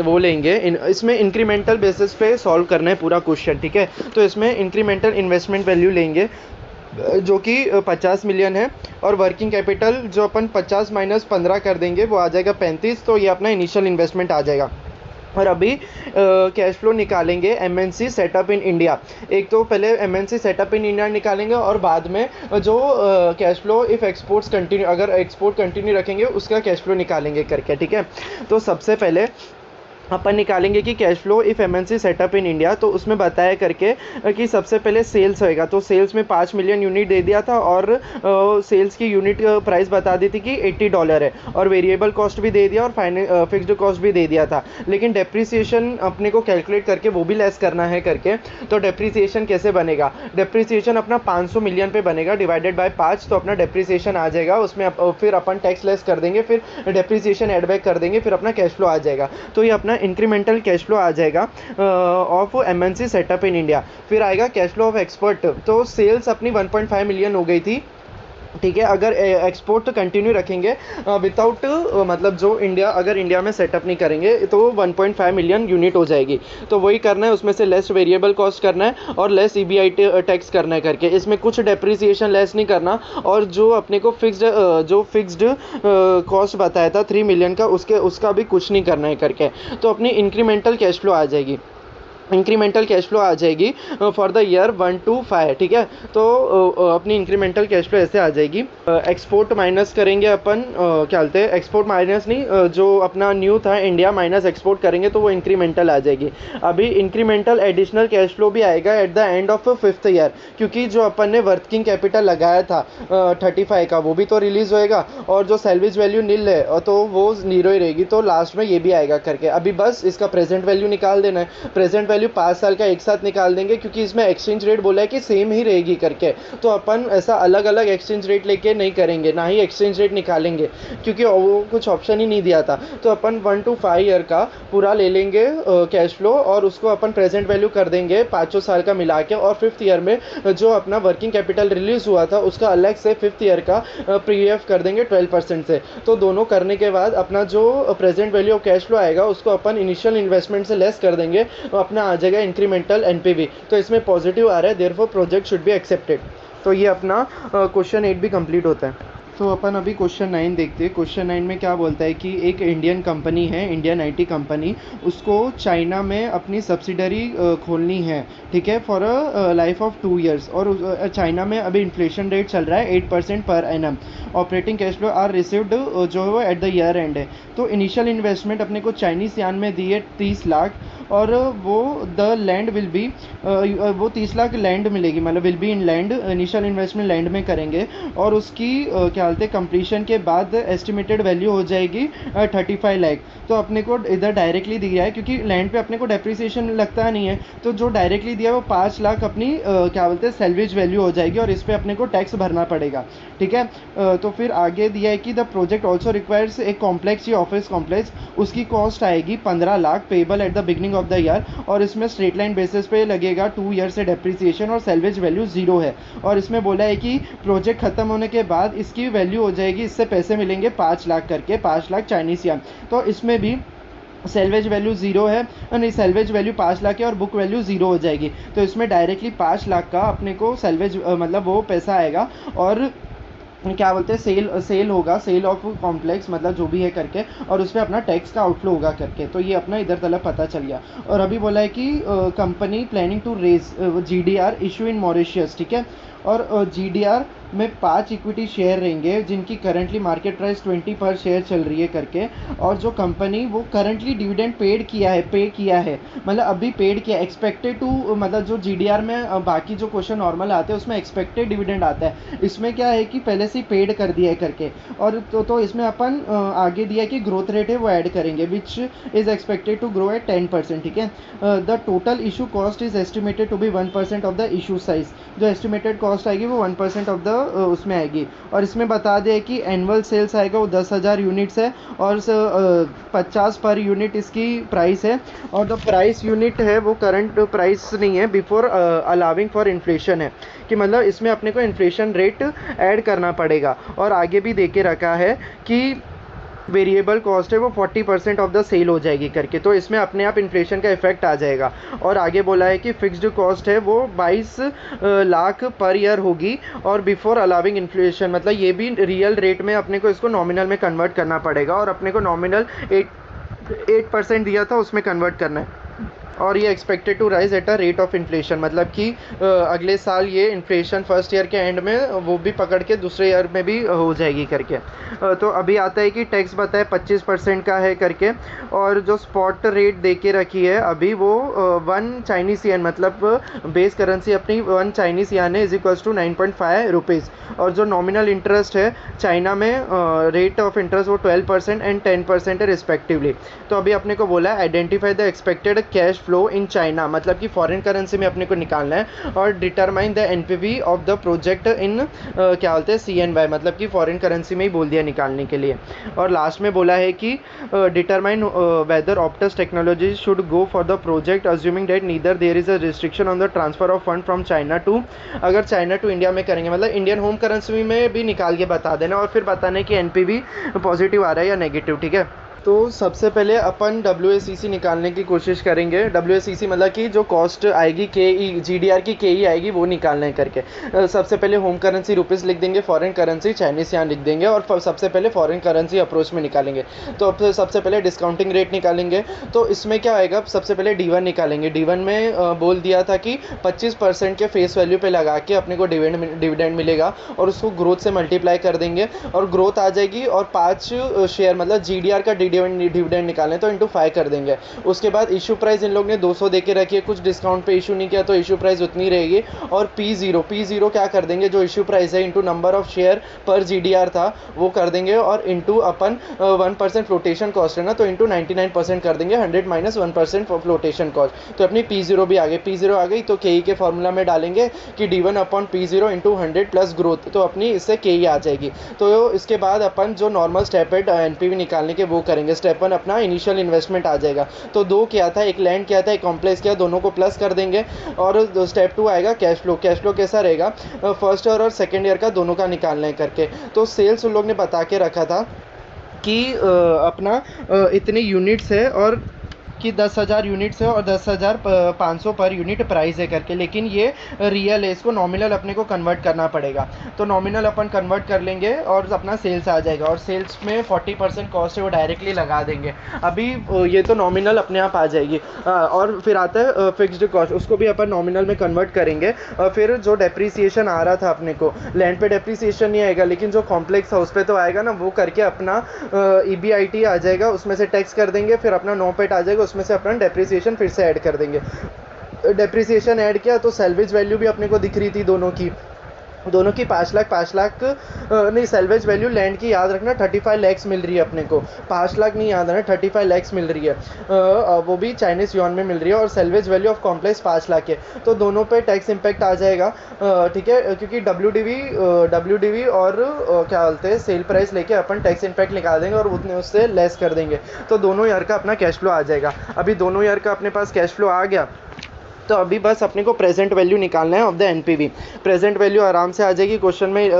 वो लेंगे, इसमें इंक्रीमेंटल बेसिस पे सॉल्व करना है पूरा क्वेश्चन, ठीक है। तो इसमें इंक्रीमेंटल इन्वेस्टमेंट वैल्यू लेंगे जो कि 50 मिलियन है, और वर्किंग कैपिटल जो अपन 50 माइनस 15 कर देंगे वो आ जाएगा 35, तो ये अपना इनिशियल इन्वेस्टमेंट आ जाएगा। और अभी कैश फ्लो निकालेंगे एमएनसी सेटअप इन इंडिया। एक तो पहले एमएनसी सेटअप इन इंडिया निकालेंगे और बाद में जो cash flow if exports continue, अगर एक्सपोर्ट कंटिन्यू रखेंगे उसका कैश फ्लो निकालेंगे करके, ठीक है। तो सबसे पहले अपन निकालेंगे कि cash flow if MNC setup in India, तो उसमें बताया करके कि सबसे पहले सेल्स होएगा। तो सेल्स में 5 मिलियन यूनिट दे दिया था और सेल्स की यूनिट प्राइस बता दी थी कि $80 है, और वेरिएबल कॉस्ट भी दे दिया और फिक्स्ड कॉस्ट भी दे दिया था। लेकिन डेप्रिसिएशन अपने को कैलकुलेट करके वो भी लेस करना है करके। तो डेप्रिसिएशन कैसे बनेगा, डेप्रिसिएशन अपना 500 मिलियन पे बनेगा डिवाइडेड बाय 5, तो अपना डेप्रिसिएशन आ जाएगा उसमें। फिर अपन टैक्स लेस कर देंगे, फिर डेप्रिसिएशन एड बैक कर देंगे, फिर अपना कैश फ्लो आ जाएगा। तो ये अपना इंक्रीमेंटल कैश फ्लो आ जाएगा of MNC setup in India. फिर आएगा कैश फ्लो ऑफ एक्सपोर्ट। तो सेल्स अपनी 1.5 मिलियन हो गई थी, ठीक है। अगर एक्सपोर्ट तो कंटिन्यू रखेंगे विदाउट मतलब जो इंडिया, अगर इंडिया में सेटअप नहीं करेंगे तो 1.5 मिलियन यूनिट हो जाएगी। तो वही करना है, उसमें से लेस वेरिएबल कॉस्ट करना है और लेस ईबीआई टैक्स करना है करके। इसमें कुछ डेप्रिसिएशन लेस नहीं करना, और जो अपने को फिक्स्ड कॉस्ट बताया था 3 मिलियन का उसका भी कुछ नहीं करना है करके। तो अपनी इंक्रीमेंटल कैश फ्लो आ जाएगी, इंक्रीमेंटल कैश फ्लो आ जाएगी फॉर द ईयर 1 to 5, ठीक है। तो अपनी इंक्रीमेंटल कैश फ्लो ऐसे आ जाएगी। एक्सपोर्ट माइनस करेंगे अपन, क्या बोलते हैं, एक्सपोर्ट माइनस नहीं, जो अपना न्यू था इंडिया माइनस एक्सपोर्ट करेंगे तो वो इंक्रीमेंटल आ जाएगी। अभी इंक्रीमेंटल एडिशनल कैश फ्लो भी आएगा eight the end of 5th year, क्योंकि जो अपन ने वर्किंग कैपिटल लगाया था 35 का वो भी तो रिलीज़ होएगा, और जो सैलवेज वैल्यू नील है तो वो जीरो ही रहेगी। तो लास्ट में ये भी आएगा करके। अभी बस इसका प्रेजेंट वैल्यू निकाल देना है। प्रेजेंट वैल्यू 5 साल का एक साथ निकाल देंगे, क्योंकि इसमें एक्सचेंज रेट बोला है कि सेम ही रहेगी करके, तो अपन ऐसा अलग अलग एक्सचेंज रेट लेके नहीं करेंगे, ना ही एक्सचेंज रेट निकालेंगे, क्योंकि वो कुछ ऑप्शन ही नहीं दिया था। तो अपन 1 to 5 ईयर का पूरा ले लेंगे कैश फ्लो, और उसको अपन प्रेजेंट वैल्यू कर देंगे 5 साल का मिला के, और 5th ईयर में जो अपना वर्किंग कैपिटल रिलीज हुआ था उसका अलग से 5th ईयर का पीएफ कर देंगे 12% से। तो दोनों करने के बाद अपना जो present value of cash flow आएगा उसको अपन इनिशियल इन्वेस्टमेंट से लेस कर देंगे, अपना आ जाएगा इंक्रीमेंटल एनपीवी। तो इसमें पॉजिटिव आ रहा है, therefore project should be accepted. तो ये अपना क्वेश्चन 8 भी कंप्लीट होता है। तो अपन अभी क्वेश्चन 9 देखते हैं। क्वेश्चन 9 में क्या बोलता है कि एक इंडियन कंपनी है, इंडियन आईटी कंपनी, उसको चाइना में अपनी सब्सिडरी खोलनी है, ठीक है, for a life of 2 years, और चाइना में अभी इन्फ्लेशन रेट चल रहा है 8% पर annum. Operating cash flow are received जो है वो एट द ईयर एंड है। तो इनिशियल इन्वेस्टमेंट अपने को चाइनीज़ यान में दी है 30 लाख, और वो द लैंड विल बी वो 30 लाख लैंड मिलेगी, मतलब will be in land, initial investment land में करेंगे, और उसकी क्या बोलते हैं कंप्लीशन के बाद एस्टिमेटेड वैल्यू हो जाएगी 35 लाख। तो अपने को इधर डायरेक्टली दिया है, क्योंकि लैंड पे अपने को डेप्रिसिएशन लगता नहीं है, तो जो डायरेक्टली दिया है वो 5 लाख अपनी क्या बोलते हैं सैलवेज वैल्यू हो जाएगी, और इस पर अपने को टैक्स भरना पड़ेगा, ठीक है। तो फिर आगे दिया है कि द प्रोजेक्ट ऑल्सो रिक्वायर्स एक कॉम्प्लेक्स या ऑफिस कॉम्प्लेक्स, उसकी कॉस्ट आएगी 15 lakh payable at the beginning of the year, और इसमें स्ट्रेट लाइन बेसिस पे लगेगा 2 ईयर से डेप्रिसिएशन, और सैलवेज वैल्यू 0 है। और इसमें बोला है कि प्रोजेक्ट खत्म होने के बाद इसकी वैल्यू हो जाएगी, इससे पैसे मिलेंगे 5 लाख करके, 5 लाख चाइनीज़ यान। तो इसमें भी सैलवेज वैल्यू 0 है, नहीं सैलवेज वैल्यू 5 लाख है और बुक वैल्यू 0 हो जाएगी। तो इसमें डायरेक्टली 5 लाख का अपने को सैलवेज मतलब वो पैसा आएगा, और क्या बोलते हैं सेल होगा, सेल ऑफ कॉम्प्लेक्स मतलब जो भी है करके, और उस पर अपना टैक्स का आउटफ्लो होगा करके। तो ये अपना इधर तलब पता चल गया। और अभी बोला है कि company planning to raise GDR issue in Mauritius, ठीक है, और जीडीआर में 5 इक्विटी शेयर रहेंगे जिनकी करंटली मार्केट प्राइस 20 पर शेयर चल रही है करके, और जो कंपनी वो करंटली डिविडेंड पे किया है, मतलब अभी पेड किया, एक्सपेक्टेड टू, मतलब जो जीडीआर में बाकी जो क्वेश्चन नॉर्मल आते हैं उसमें एक्सपेक्टेड डिविडेंड आता है, इसमें क्या है कि पहले से पेड कर दिया है करके। और तो इसमें अपन आगे दिया है कि ग्रोथ रेट है वो ऐड करेंगे, which is expected to grow at 10%, ठीक है। The total issue cost is estimated to be 1% of the issue size, जो एस्टिमेटेड कॉस्ट आएगी वो 1% ऑफ द उसमें आएगी। और इसमें बता दें कि एनुअल सेल्स आएगा वो 10,000 यूनिट्स है, और 50 पर यूनिट इसकी प्राइस है, और द प्राइस यूनिट है वो करंट प्राइस नहीं है, बिफोर अलाउिंग फॉर इन्फ्लेशन है, कि मतलब इसमें अपने को इन्फ्लेशन रेट ऐड करना पड़ेगा। और आगे भी दे के रखा है कि वेरिएबल कॉस्ट है वो 40% ऑफ द सेल हो जाएगी करके, तो इसमें अपने आप इन्फ्लेशन का इफेक्ट आ जाएगा। और आगे बोला है कि फिक्स्ड कॉस्ट है वो 22 लाख पर ईयर होगी, और बिफोर अलाउिंग इन्फ्लेशन, मतलब ये भी रियल रेट में अपने को इसको नॉमिनल में कन्वर्ट करना पड़ेगा, और अपने को नॉमिनल 8% दिया था उसमें कन्वर्ट करना है। और ये expected to rise at a rate of inflation, मतलब कि अगले साल ये इन्फ्लेशन फर्स्ट ईयर के एंड में वो भी पकड़ के दूसरे ईयर में भी हो जाएगी करके। तो अभी आता है कि टैक्स बताए 25% का है करके, और जो स्पॉट रेट दे के रखी है अभी वो 1 चाइनीज़ यान, मतलब बेस करेंसी अपनी 1 चाइनीज़ यान है, इज इक्वल्स टू 9.5 रुपीज़। और जो नॉमिनल इंटरेस्ट है चाइना में रेट ऑफ इंटरेस्ट वो 12% एंड 10% है रिस्पेक्टिवली। तो अभी अपने को बोला है identify the expected cash flow in China, मतलब कि फॉरेन करेंसी में अपने को निकालना है, और determine the NPV of the project in क्या बोलते हैं सीएनवाई, मतलब कि फॉरेन करेंसी में ही बोल दिया निकालने के लिए। और लास्ट में बोला है कि determine whether Optus technology should go for the project assuming that neither there is a restriction on the transfer of fund from China to, अगर चाइना टू इंडिया में करेंगे मतलब इंडियन होम करेंसी में भी निकाल के बता देना, और फिर बताना है कि एनपीवी पॉजिटिव आ रहा है या नेगेटिव, ठीक है। तो सबसे पहले अपन WACC निकालने की कोशिश करेंगे। WACC मतलब कि जो कॉस्ट आएगी GDR की KE आएगी वो निकालना है करके। सबसे पहले होम करेंसी रुपीस लिख देंगे, फॉरेन करेंसी चाइनीज़ यान लिख देंगे, और सबसे पहले फॉरेन करेंसी अप्रोच में निकालेंगे। तो अब सबसे पहले डिस्काउंटिंग रेट निकालेंगे। तो इसमें क्या आएगा, सबसे पहले D1 निकालेंगे। D1 में बोल दिया था कि 25% के फेस वैल्यू पे लगा के अपने को डिविडेंड मिलेगा, और उसको ग्रोथ से मल्टीप्लाई कर देंगे और ग्रोथ आ जाएगी, और 5 शेयर मतलब GDR का डिविडेंड निकालें तो इंटू 5 कर देंगे। उसके बाद इशू प्राइस इन लोग ने 200 दे के रखी है, कुछ डिस्काउंट पे इशू नहीं किया तो इशू प्राइस उतनी रहेगी। और P0 क्या कर देंगे, जो इशू प्राइस है इंटू नंबर ऑफ शेयर पर GDR था वो कर देंगे, और इंटू अपन 1% फ्लोटेशन कॉस्ट है ना, तो इंटू 99% कर देंगे, 100 माइनस 1% फ्लोटेशन कॉस्ट। तो अपनी P0 भी आ गई। P0 आ गई तो KE के फॉर्मूला में डालेंगे कि D1 upon P0 into 100 plus growth, तो अपनी इससे KE आ जाएगी। तो इसके बाद अपन जो नॉर्मल स्टेप है NPV निकालने के वो करेंगे। स्टेप 1 अपना इनिशियल इन्वेस्टमेंट आ जाएगा। तो दो क्या था, एक लैंड किया था, एक कॉम्प्लेक्स किया, दोनों को प्लस कर देंगे। और स्टेप 2 आएगा कैश फ्लो। कैश फ्लो कैसा रहेगा, फर्स्ट ईयर और सेकेंड ईयर का दोनों का निकालना है करके। तो सेल्स उन लोग ने बता के रखा था कि अपना इतने यूनिट्स है और कि 10,000 यूनिट्स है और 10,500 पर यूनिट प्राइस है करके, लेकिन ये रियल है, इसको नॉमिनल अपने को कन्वर्ट करना पड़ेगा। तो नॉमिनल अपन कन्वर्ट कर लेंगे और अपना सेल्स आ जाएगा, और सेल्स में 40% कॉस्ट है वो डायरेक्टली लगा देंगे। अभी ये तो नॉमिनल अपने आप आ जाएगी। और फिर आता है फिक्स्ड कॉस्ट, उसको भी अपन नॉमिनल में कन्वर्ट करेंगे। फिर जो डेप्रीसिएशन आ रहा था अपने को, लैंड पे डेप्रीसिएशन नहीं आएगा, लेकिन जो कॉम्प्लेक्स हाउस पे तो आएगा ना, वो करके अपना EBIT आ जाएगा, उसमें से टैक्स कर देंगे। फिर अपना नॉपेट आ जाएगा, उसमें से अपना डेप्रिसिएशन फिर से ऐड कर देंगे। डेप्रिसिएशन ऐड किया तो सैल्वेज वैल्यू भी अपने को दिख रही थी दोनों की 5 लाख नहीं, सैल्वेज वैल्यू लैंड की याद रखना 35 लैक्स मिल रही है अपने को, 5 लाख नहीं याद रखना, 35 लैक्स मिल रही है, वो भी चाइनीज़ युआन में मिल रही है। और salvage value of complex 5 lakh है, तो दोनों पे टैक्स इम्पैक्ट आ जाएगा। ठीक है, क्योंकि WDV और क्या बोलते हैं सेल प्राइस लेके अपन टैक्स इम्पैक्ट निकाल देंगे और उतने उससे लेस कर देंगे, तो दोनों ईयर का अपना कैश फ्लो आ जाएगा। अभी दोनों ईयर का अपने पास कैश फ्लो आ गया, तो अभी बस अपने को प्रेजेंट वैल्यू निकालना है of the NPV। Present value आराम से आ जाएगी, क्वेश्चन में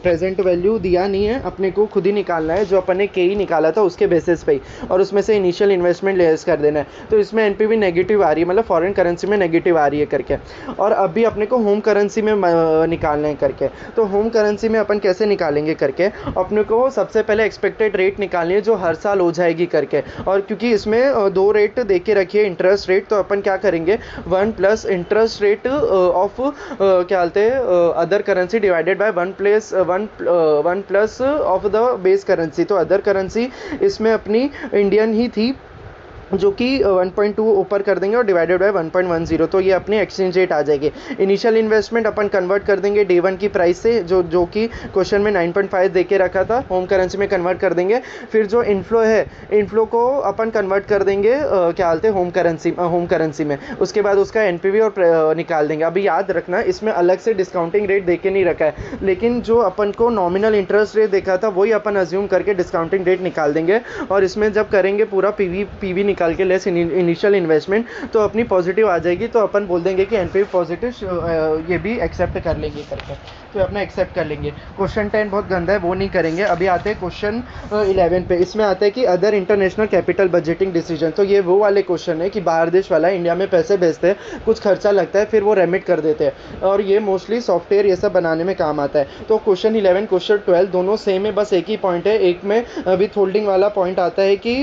प्रेजेंट वैल्यू दिया नहीं है, अपने को खुद ही निकालना है, जो अपन ने KE निकाला था उसके बेसिस पे ही, और उसमें से इनिशियल इन्वेस्टमेंट लेस कर देना है। तो इसमें NPV नेगेटिव आ रही है, मतलब फॉरेन करेंसी में नेगेटिव आ रही है करके। और अभी अपने को होम करेंसी में निकालना है करके, तो होम करेंसी में अपन कैसे निकालेंगे करके, अपने को सबसे पहले एक्सपेक्टेड रेट निकालनी है जो हर साल हो जाएगी करके। और क्योंकि इसमें दो रेट दे के रखिए इंटरेस्ट रेट, तो अपन क्या करेंगे 1 प्लस इंटरेस्ट रेट ऑफ क्या बोलते हैं other currency divided by 1 plus of the base currency. तो अदर करेंसी इसमें अपनी इंडियन ही थी, जो कि 1.2 ऊपर कर देंगे और डिवाइडेड बाय 1.10, तो ये अपनी एक्सचेंज रेट आ जाएगी। इनिशियल इन्वेस्टमेंट अपन कन्वर्ट कर देंगे डे 1 की प्राइस से, जो कि क्वेश्चन में 9.5 दे के रखा था, होम करेंसी में कन्वर्ट कर देंगे। फिर जो इनफ्लो है, इनफ्लो को अपन कन्वर्ट कर देंगे क्या बोलते हैं होम करेंसी में। उसके बाद उसका NPV और निकाल देंगे। अभी याद रखना इसमें अलग से डिस्काउंटिंग रेट दे के नहीं रखा है, लेकिन जो अपन को नॉमिनल इंटरेस्ट रेट देखा था वही अपन अज्यूम करके डिस्काउंटिंग रेट निकाल देंगे। और इसमें जब करेंगे पूरा PV निकाल के लेस इनिशियल इन्वेस्टमेंट, तो अपनी पॉजिटिव आ जाएगी, तो अपन बोल देंगे कि NPV पॉजिटिव ये भी एक्सेप्ट कर लेंगे करके, तो अपना एक्सेप्ट कर लेंगे। क्वेश्चन 10 बहुत गंदा है, वो नहीं करेंगे। अभी आते हैं क्वेश्चन 11 पे। इसमें आता है कि other international capital budgeting decision, तो ये वो वाले क्वेश्चन है कि बाहर देश वाला इंडिया में पैसे भेजते हैं, कुछ खर्चा लगता है, फिर वो रेमिट कर देते हैं, और ये मोस्टली सॉफ्टवेयर ये सब बनाने में काम आता है। तो क्वेश्चन 11 क्वेश्चन 12 दोनों सेम है, बस एक ही पॉइंट है, एक में विथ होल्डिंग वाला पॉइंट आता है कि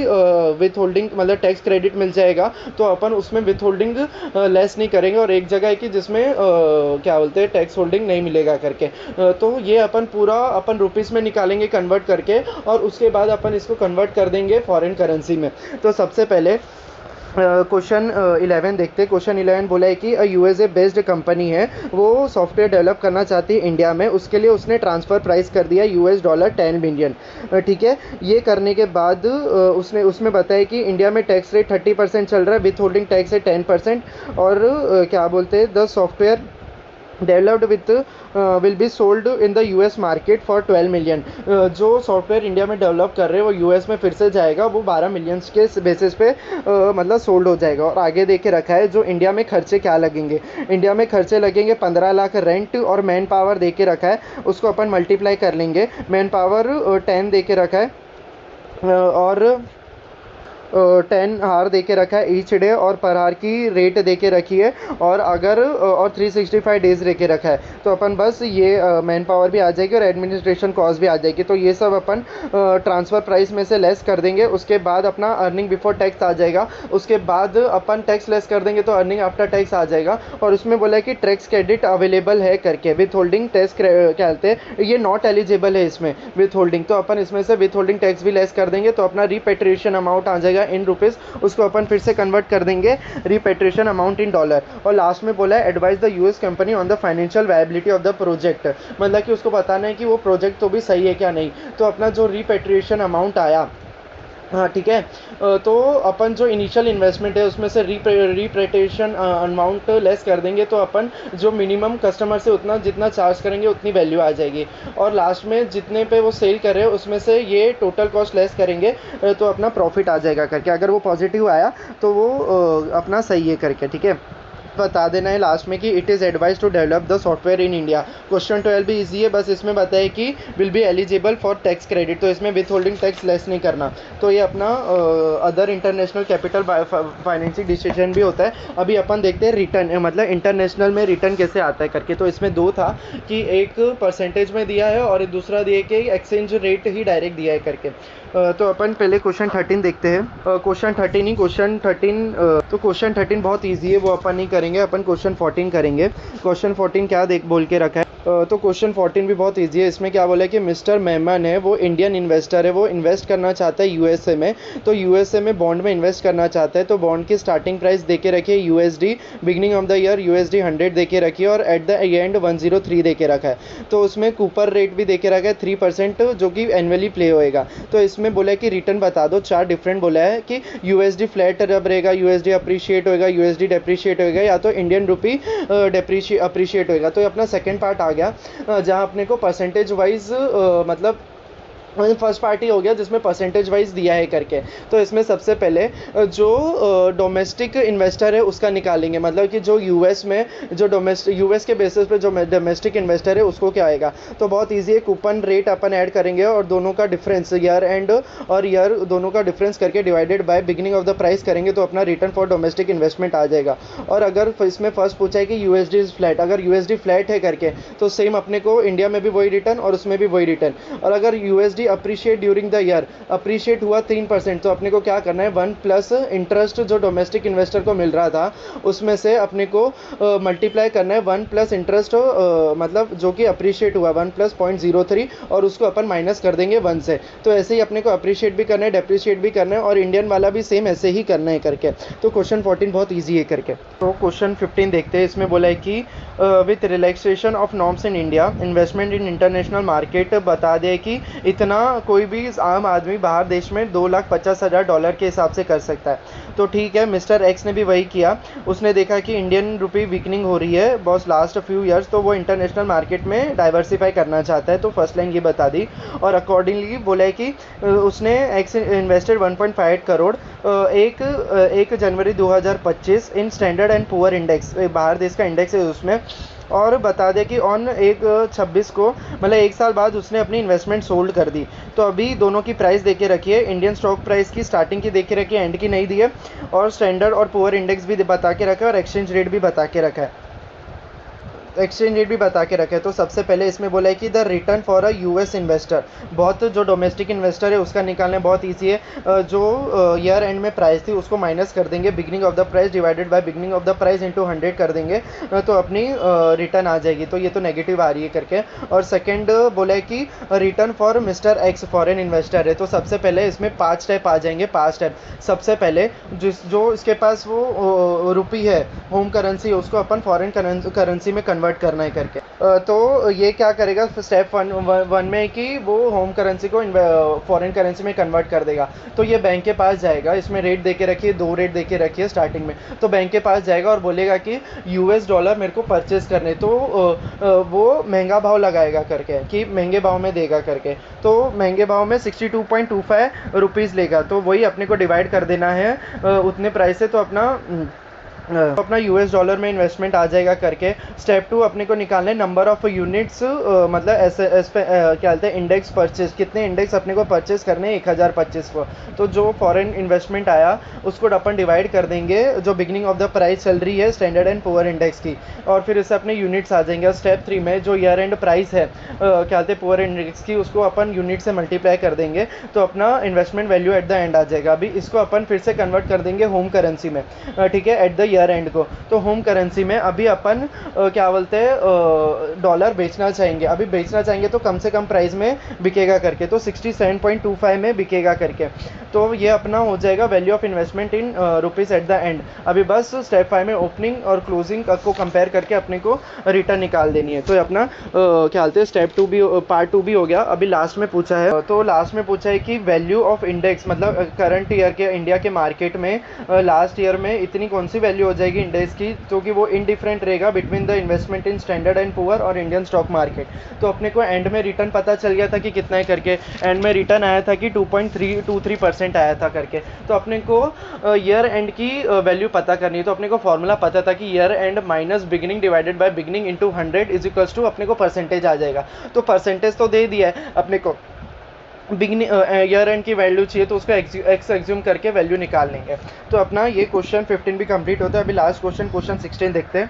विथ होल्डिंग मतलब टैक्स क्रेडिट मिल जाएगा, तो अपन उसमें विथ होल्डिंग लेस नहीं करेंगे, और एक जगह है कि जिसमें क्या बोलते हैं टैक्स होल्डिंग नहीं मिलेगा करके। तो ये अपन पूरा अपन रुपीस में निकालेंगे कन्वर्ट करके, और उसके बाद अपन इसको कन्वर्ट कर देंगे फॉरेन करेंसी में। तो सबसे पहले क्वेश्चन 11 देखते हैं। क्वेश्चन 11 बोला है कि USA बेस्ड कंपनी है, वो सॉफ्टवेयर डेवलप करना चाहती है इंडिया में, उसके लिए उसने ट्रांसफ़र प्राइस कर दिया $10 मिलियन। ठीक है, ये करने के बाद उसमें बताया कि इंडिया में टैक्स रेट 30% चल रहा है, विथ होल्डिंग टैक्स है 10%, और क्या बोलते हैं the software developed with will be sold in the US market for 12 million. जो सॉफ्टवेयर इंडिया में डेवलप कर रहे हैं वो US में फिर से जाएगा, वो 12 मिलियंस के बेसिस पे मतलब सोल्ड हो जाएगा। और आगे दे के रखा है जो इंडिया में खर्चे क्या लगेंगे। इंडिया में खर्चे लगेंगे 15 लाख रेंट, और मैन पावर दे के रखा है, उसको अपन मल्टीप्लाई कर लेंगे। मैन पावर 10 दे के रखा है, और 10 हार दे के रखा है ईच डे, और पर हार की रेट दे के रखी है, और अगर और 365 डेज़ दे के रखा है, तो अपन बस ये मैन पावर भी आ जाएगी और एडमिनिस्ट्रेशन कॉस्ट भी आ जाएगी। तो ये सब अपन ट्रांसफ़र प्राइस में से लेस कर देंगे, उसके बाद अपना अर्निंग बिफोर टैक्स आ जाएगा, उसके बाद अपन टैक्स लेस कर देंगे तो अर्निंग आफ्टर टैक्स आ जाएगा। और उसमें बोला है कि टैक्स क्रेडिट अवेलेबल है करके, विथ होल्डिंग टैक्स क्या कहते हैं, ये नॉट एलिजिबल है इसमें विथ होल्डिंग, तो अपन इसमें से विथ होल्डिंग टैक्स भी लेस कर देंगे, तो अपना रिपेट्रिएशन अमाउंट आ जाएगा इन रुपीज़, उसको अपन फिर से कन्वर्ट कर देंगे रिपेट्रिएशन अमाउंट इन डॉलर। और लास्ट में बोला है advice the US company on the financial viability of the project, मतलब कि उसको बताना है कि वो प्रोजेक्ट तो भी सही है क्या नहीं। तो अपना जो रिपेट्रिएशन अमाउंट आया, हाँ ठीक है, तो अपन जो इनिशियल इन्वेस्टमेंट है उसमें से रिपेट्रिएशन अमाउंट लेस कर देंगे, तो अपन जो मिनिमम कस्टमर से उतना जितना चार्ज करेंगे उतनी वैल्यू आ जाएगी, और लास्ट में जितने पे वो सेल कर रहे हैं उसमें से ये टोटल कॉस्ट लेस करेंगे, तो अपना प्रॉफिट आ जाएगा करके। अगर वो पॉजिटिव आया तो वो अपना सही है करके, ठीक है। बता देना है लास्ट में कि it is advise to develop the software in India. Question 12 भी इजी है, बस इसमें बताए कि will be eligible for tax credit, तो इसमें विथ होल्डिंग टैक्स लेस नहीं करना। तो ये अपना other international capital financing decision भी होता है। अभी अपन देखते हैं रिटर्न, मतलब इंटरनेशनल में रिटर्न कैसे आता है करके। तो इसमें दो था कि एक परसेंटेज में दिया है और दूसरा दिया कि एक्सचेंज रेट ही डायरेक्ट दिया है करके। तो अपन पहले क्वेश्चन 13 देखते हैं। क्वेश्चन 13 ही क्वेश्चन 13 तो क्वेश्चन 13 बहुत इजी है, वो अपन नहीं करेंगे, अपन क्वेश्चन 14 करेंगे। क्वेश्चन 14 क्या बोल के रखा है, तो क्वेश्चन 14 भी बहुत इजी है। इसमें क्या बोला है कि मिस्टर मेमन है, वो इंडियन इन्वेस्टर है, वो इन्वेस्ट करना चाहता है यूएसए में, तो यूएसए में बॉन्ड में इन्वेस्ट करना चाहता है। तो बॉन्ड की स्टार्टिंग प्राइस दे के रखी है USD, beginning of the year USD 100 दे के रखी है, और एट द एंड 103 दे के रखा है। तो उसमें कूपर रेट भी दे के रखा है 3%, जो कि एनुअली प्ले होएगा। तो इसमें बोला है कि रिटर्न बता दो, चार डिफरेंट बोला है कि यूएसडी फ्लैट रब रहेगा, यूएसडी अप्रिशिएट होएगा, यूएसडी डेप्रिशिएट होएगा, या तो इंडियन रुपी अप्रिशिएट होएगा। तो ये अपना सेकंड पार्ट आ गया, जहाँ अपने को परसेंटेज वाइज मतलब फर्स्ट पार्टी हो गया जिसमें परसेंटेज वाइज दिया है करके। तो इसमें सबसे पहले जो डोमेस्टिक इन्वेस्टर है उसका निकालेंगे, मतलब कि जो यूएस में जो डोमेस्टिक यूएस के बेसिस पे जो डोमेस्टिक इन्वेस्टर है उसको क्या आएगा। तो बहुत इजी है, कूपन रेट अपन ऐड करेंगे और दोनों का डिफरेंस ईयर एंड और ईयर दोनों का डिफरेंस करके divided by beginning of the price करेंगे, तो अपना रिटर्न फॉर डोमेस्टिक इन्वेस्टमेंट आ जाएगा। और अगर इसमें फर्स्ट पूछा है कि यूएसडी इज फ्लैट, अगर यूएसडी फ्लैट है करके तो सेम अपने को इंडिया में भी वही रिटर्न और उसमें भी वही रिटर्न। और अगर USD appreciate during the year, appreciate हुआ 3%, तो अपने को क्या करना है 1 प्लस इंटरेस्ट जो डोमेस्टिक इन्वेस्टर को मिल रहा था उसमें से अपने को मल्टीप्लाई करना है 1 प्लस इंटरेस्ट, मतलब जो कि अप्रिशिएट हुआ 1 प्लस 0.03, और उसको अपन माइनस कर देंगे 1 से। तो ऐसे ही अपने को अप्रिशिएट भी करना है, डेप्रिशिएट भी करना है, और इंडियन वाला भी सेम ऐसे ही करना है करके। तो क्वेश्चन 14 बहुत ईजी है करके। तो क्वेश्चन 15 देखते हैं। इसमें बोला है कि with relaxation of norms in India investment in international market, बता दे कि इतना कोई भी आम आदमी बाहर देश में $2,50,000 के हिसाब से कर सकता है। तो ठीक है, मिस्टर एक्स ने भी वही किया। उसने देखा कि इंडियन रुपी वीकनिंग हो रही है बॉस लास्ट फ्यू ईयर्स, तो वो इंटरनेशनल मार्केट में डाइवर्सिफाई करना चाहता है। तो फर्स्ट लाइन ये बता दी, और अकॉर्डिंगली बोला है कि उसने x invested 1.58 crore 1 January 2025 in standard and poor index, बाहर देश का इंडेक्स है उसमें। और बता दें कि ऑन 1/26 को, मतलब 1 साल बाद उसने अपनी इन्वेस्टमेंट सोल्ड कर दी। तो अभी दोनों की प्राइस देके रखी है, इंडियन स्टॉक प्राइस की स्टार्टिंग की देके रखी है, एंड की नहीं दी है, और स्टैंडर्ड और पुअर इंडेक्स भी बता के रखा है, और एक्सचेंज रेट भी बता के रखा है, एक्सचेंज रेट भी बता के रखे। तो सबसे पहले इसमें बोला है कि the return for a US investor, बहुत जो डोमेस्टिक इन्वेस्टर है उसका निकालना बहुत ईजी है। जो ईयर एंड में प्राइस थी उसको माइनस कर देंगे, beginning of the price divided by beginning of the price into 100 कर देंगे, तो अपनी रिटर्न आ जाएगी। तो ये तो नेगेटिव आ रही है करके। और सेकेंड बोला है कि return for mister x foreign investor है। तो सबसे पहले इसमें 5 स्टेप आ जाएंगे, 5 स्टेप। सबसे पहले जो इसके पास वो रुपी है, होम करेंसी, उसको अपन फॉरेन करेंसी में कन्वर्ट करना है करके। तो ये क्या करेगा स्टेप वन में कि वो होम करेंसी को फॉरेन करेंसी में कन्वर्ट कर देगा। तो ये बैंक के पास जाएगा, इसमें रेट देके रखिए, 2 रेट देके रखिए स्टार्टिंग में। तो बैंक के पास जाएगा और बोलेगा कि यूएस डॉलर मेरे को परचेज करने, तो वो महंगा भाव लगाएगा करके कि महंगे भाव में देगा करके। तो महंगे भाव में 62.25 रुपीज़ लेगा, तो वही अपने को डिवाइड कर देना है उतने प्राइस से। तो अपना अपना यूएस डॉलर में इन्वेस्टमेंट आ जाएगा करके। स्टेप 2 अपने को निकालना है नंबर ऑफ यूनिट्स, मतलब ऐसे एस पे क्या बोलते हैं इंडेक्स परचेज, कितने इंडेक्स अपने को परचेज करने हैं 1025 को। तो जो फॉरेन इन्वेस्टमेंट आया उसको अपन डिवाइड कर देंगे जो बिगनिंग ऑफ द प्राइस चल रही है स्टैंडर्ड एंड पुअर इंडेक्स की, और फिर इससे अपने यूनिट्स आ जाएंगे। स्टेप 3 में जो ईयर एंड प्राइस है क्या बोलते हैं पुअर इंडेक्स की, उसको अपन यूनिट से मल्टीप्लाई कर देंगे तो अपना investment value at the end आ जाएगा। अभी इसको अपन फिर से कन्वर्ट कर देंगे होम करेंसी में, ठीक है, एट द ईयर एंड को। तो होम करेंसी में अभी अपन क्या बोलते हैं डॉलर बेचना चाहेंगे, अभी बेचना चाहेंगे तो कम से कम प्राइस में बिकेगा करके, तो 67.25 में बिकेगा करके। तो ये अपना हो जाएगा value of investment in rupees eight the and. अभी बस स्टेप 5 में ओपनिंग और क्लोजिंग को कंपेयर करके अपने को रिटर्न निकाल देनी है। तो ये अपना क्या बोलते हैं स्टेप 2 भी, पार्ट 2 भी हो गया। अभी लास्ट में पूछा है, तो लास्ट में पूछा है कि वैल्यू ऑफ इंडेक्स, मतलब करंट ईयर के इंडिया के मार्केट में लास्ट ईयर में इतनी कौन सी वैल्यू हो जाएगी इंडेक्स की, क्योंकि वो इनडिफरेंट रहेगा between the investment in standard and poor और इंडियन स्टॉक मार्केट। तो अपने को एंड में रिटर्न पता चल गया था कि कितना है करके, एंड में रिटर्न आया था कि 2.323% आया था करके। तो अपने को ईयर एंड की वैल्यू पता करनी है, तो अपने को फॉर्मूला पता था कि year end minus beginning divided by beginning into 100 is equals to अपने को परसेंटेज आ जाएगा। तो परसेंटेज तो दे दिया है अपने को, बिगनिंग ईयर एंड की वैल्यू चाहिए तो उसको एक्स एग्ज्यूम करके वैल्यू निकाल लेंगे। तो अपना ये क्वेश्चन 15 भी कंप्लीट होता है। अभी लास्ट क्वेश्चन 16 देखते हैं।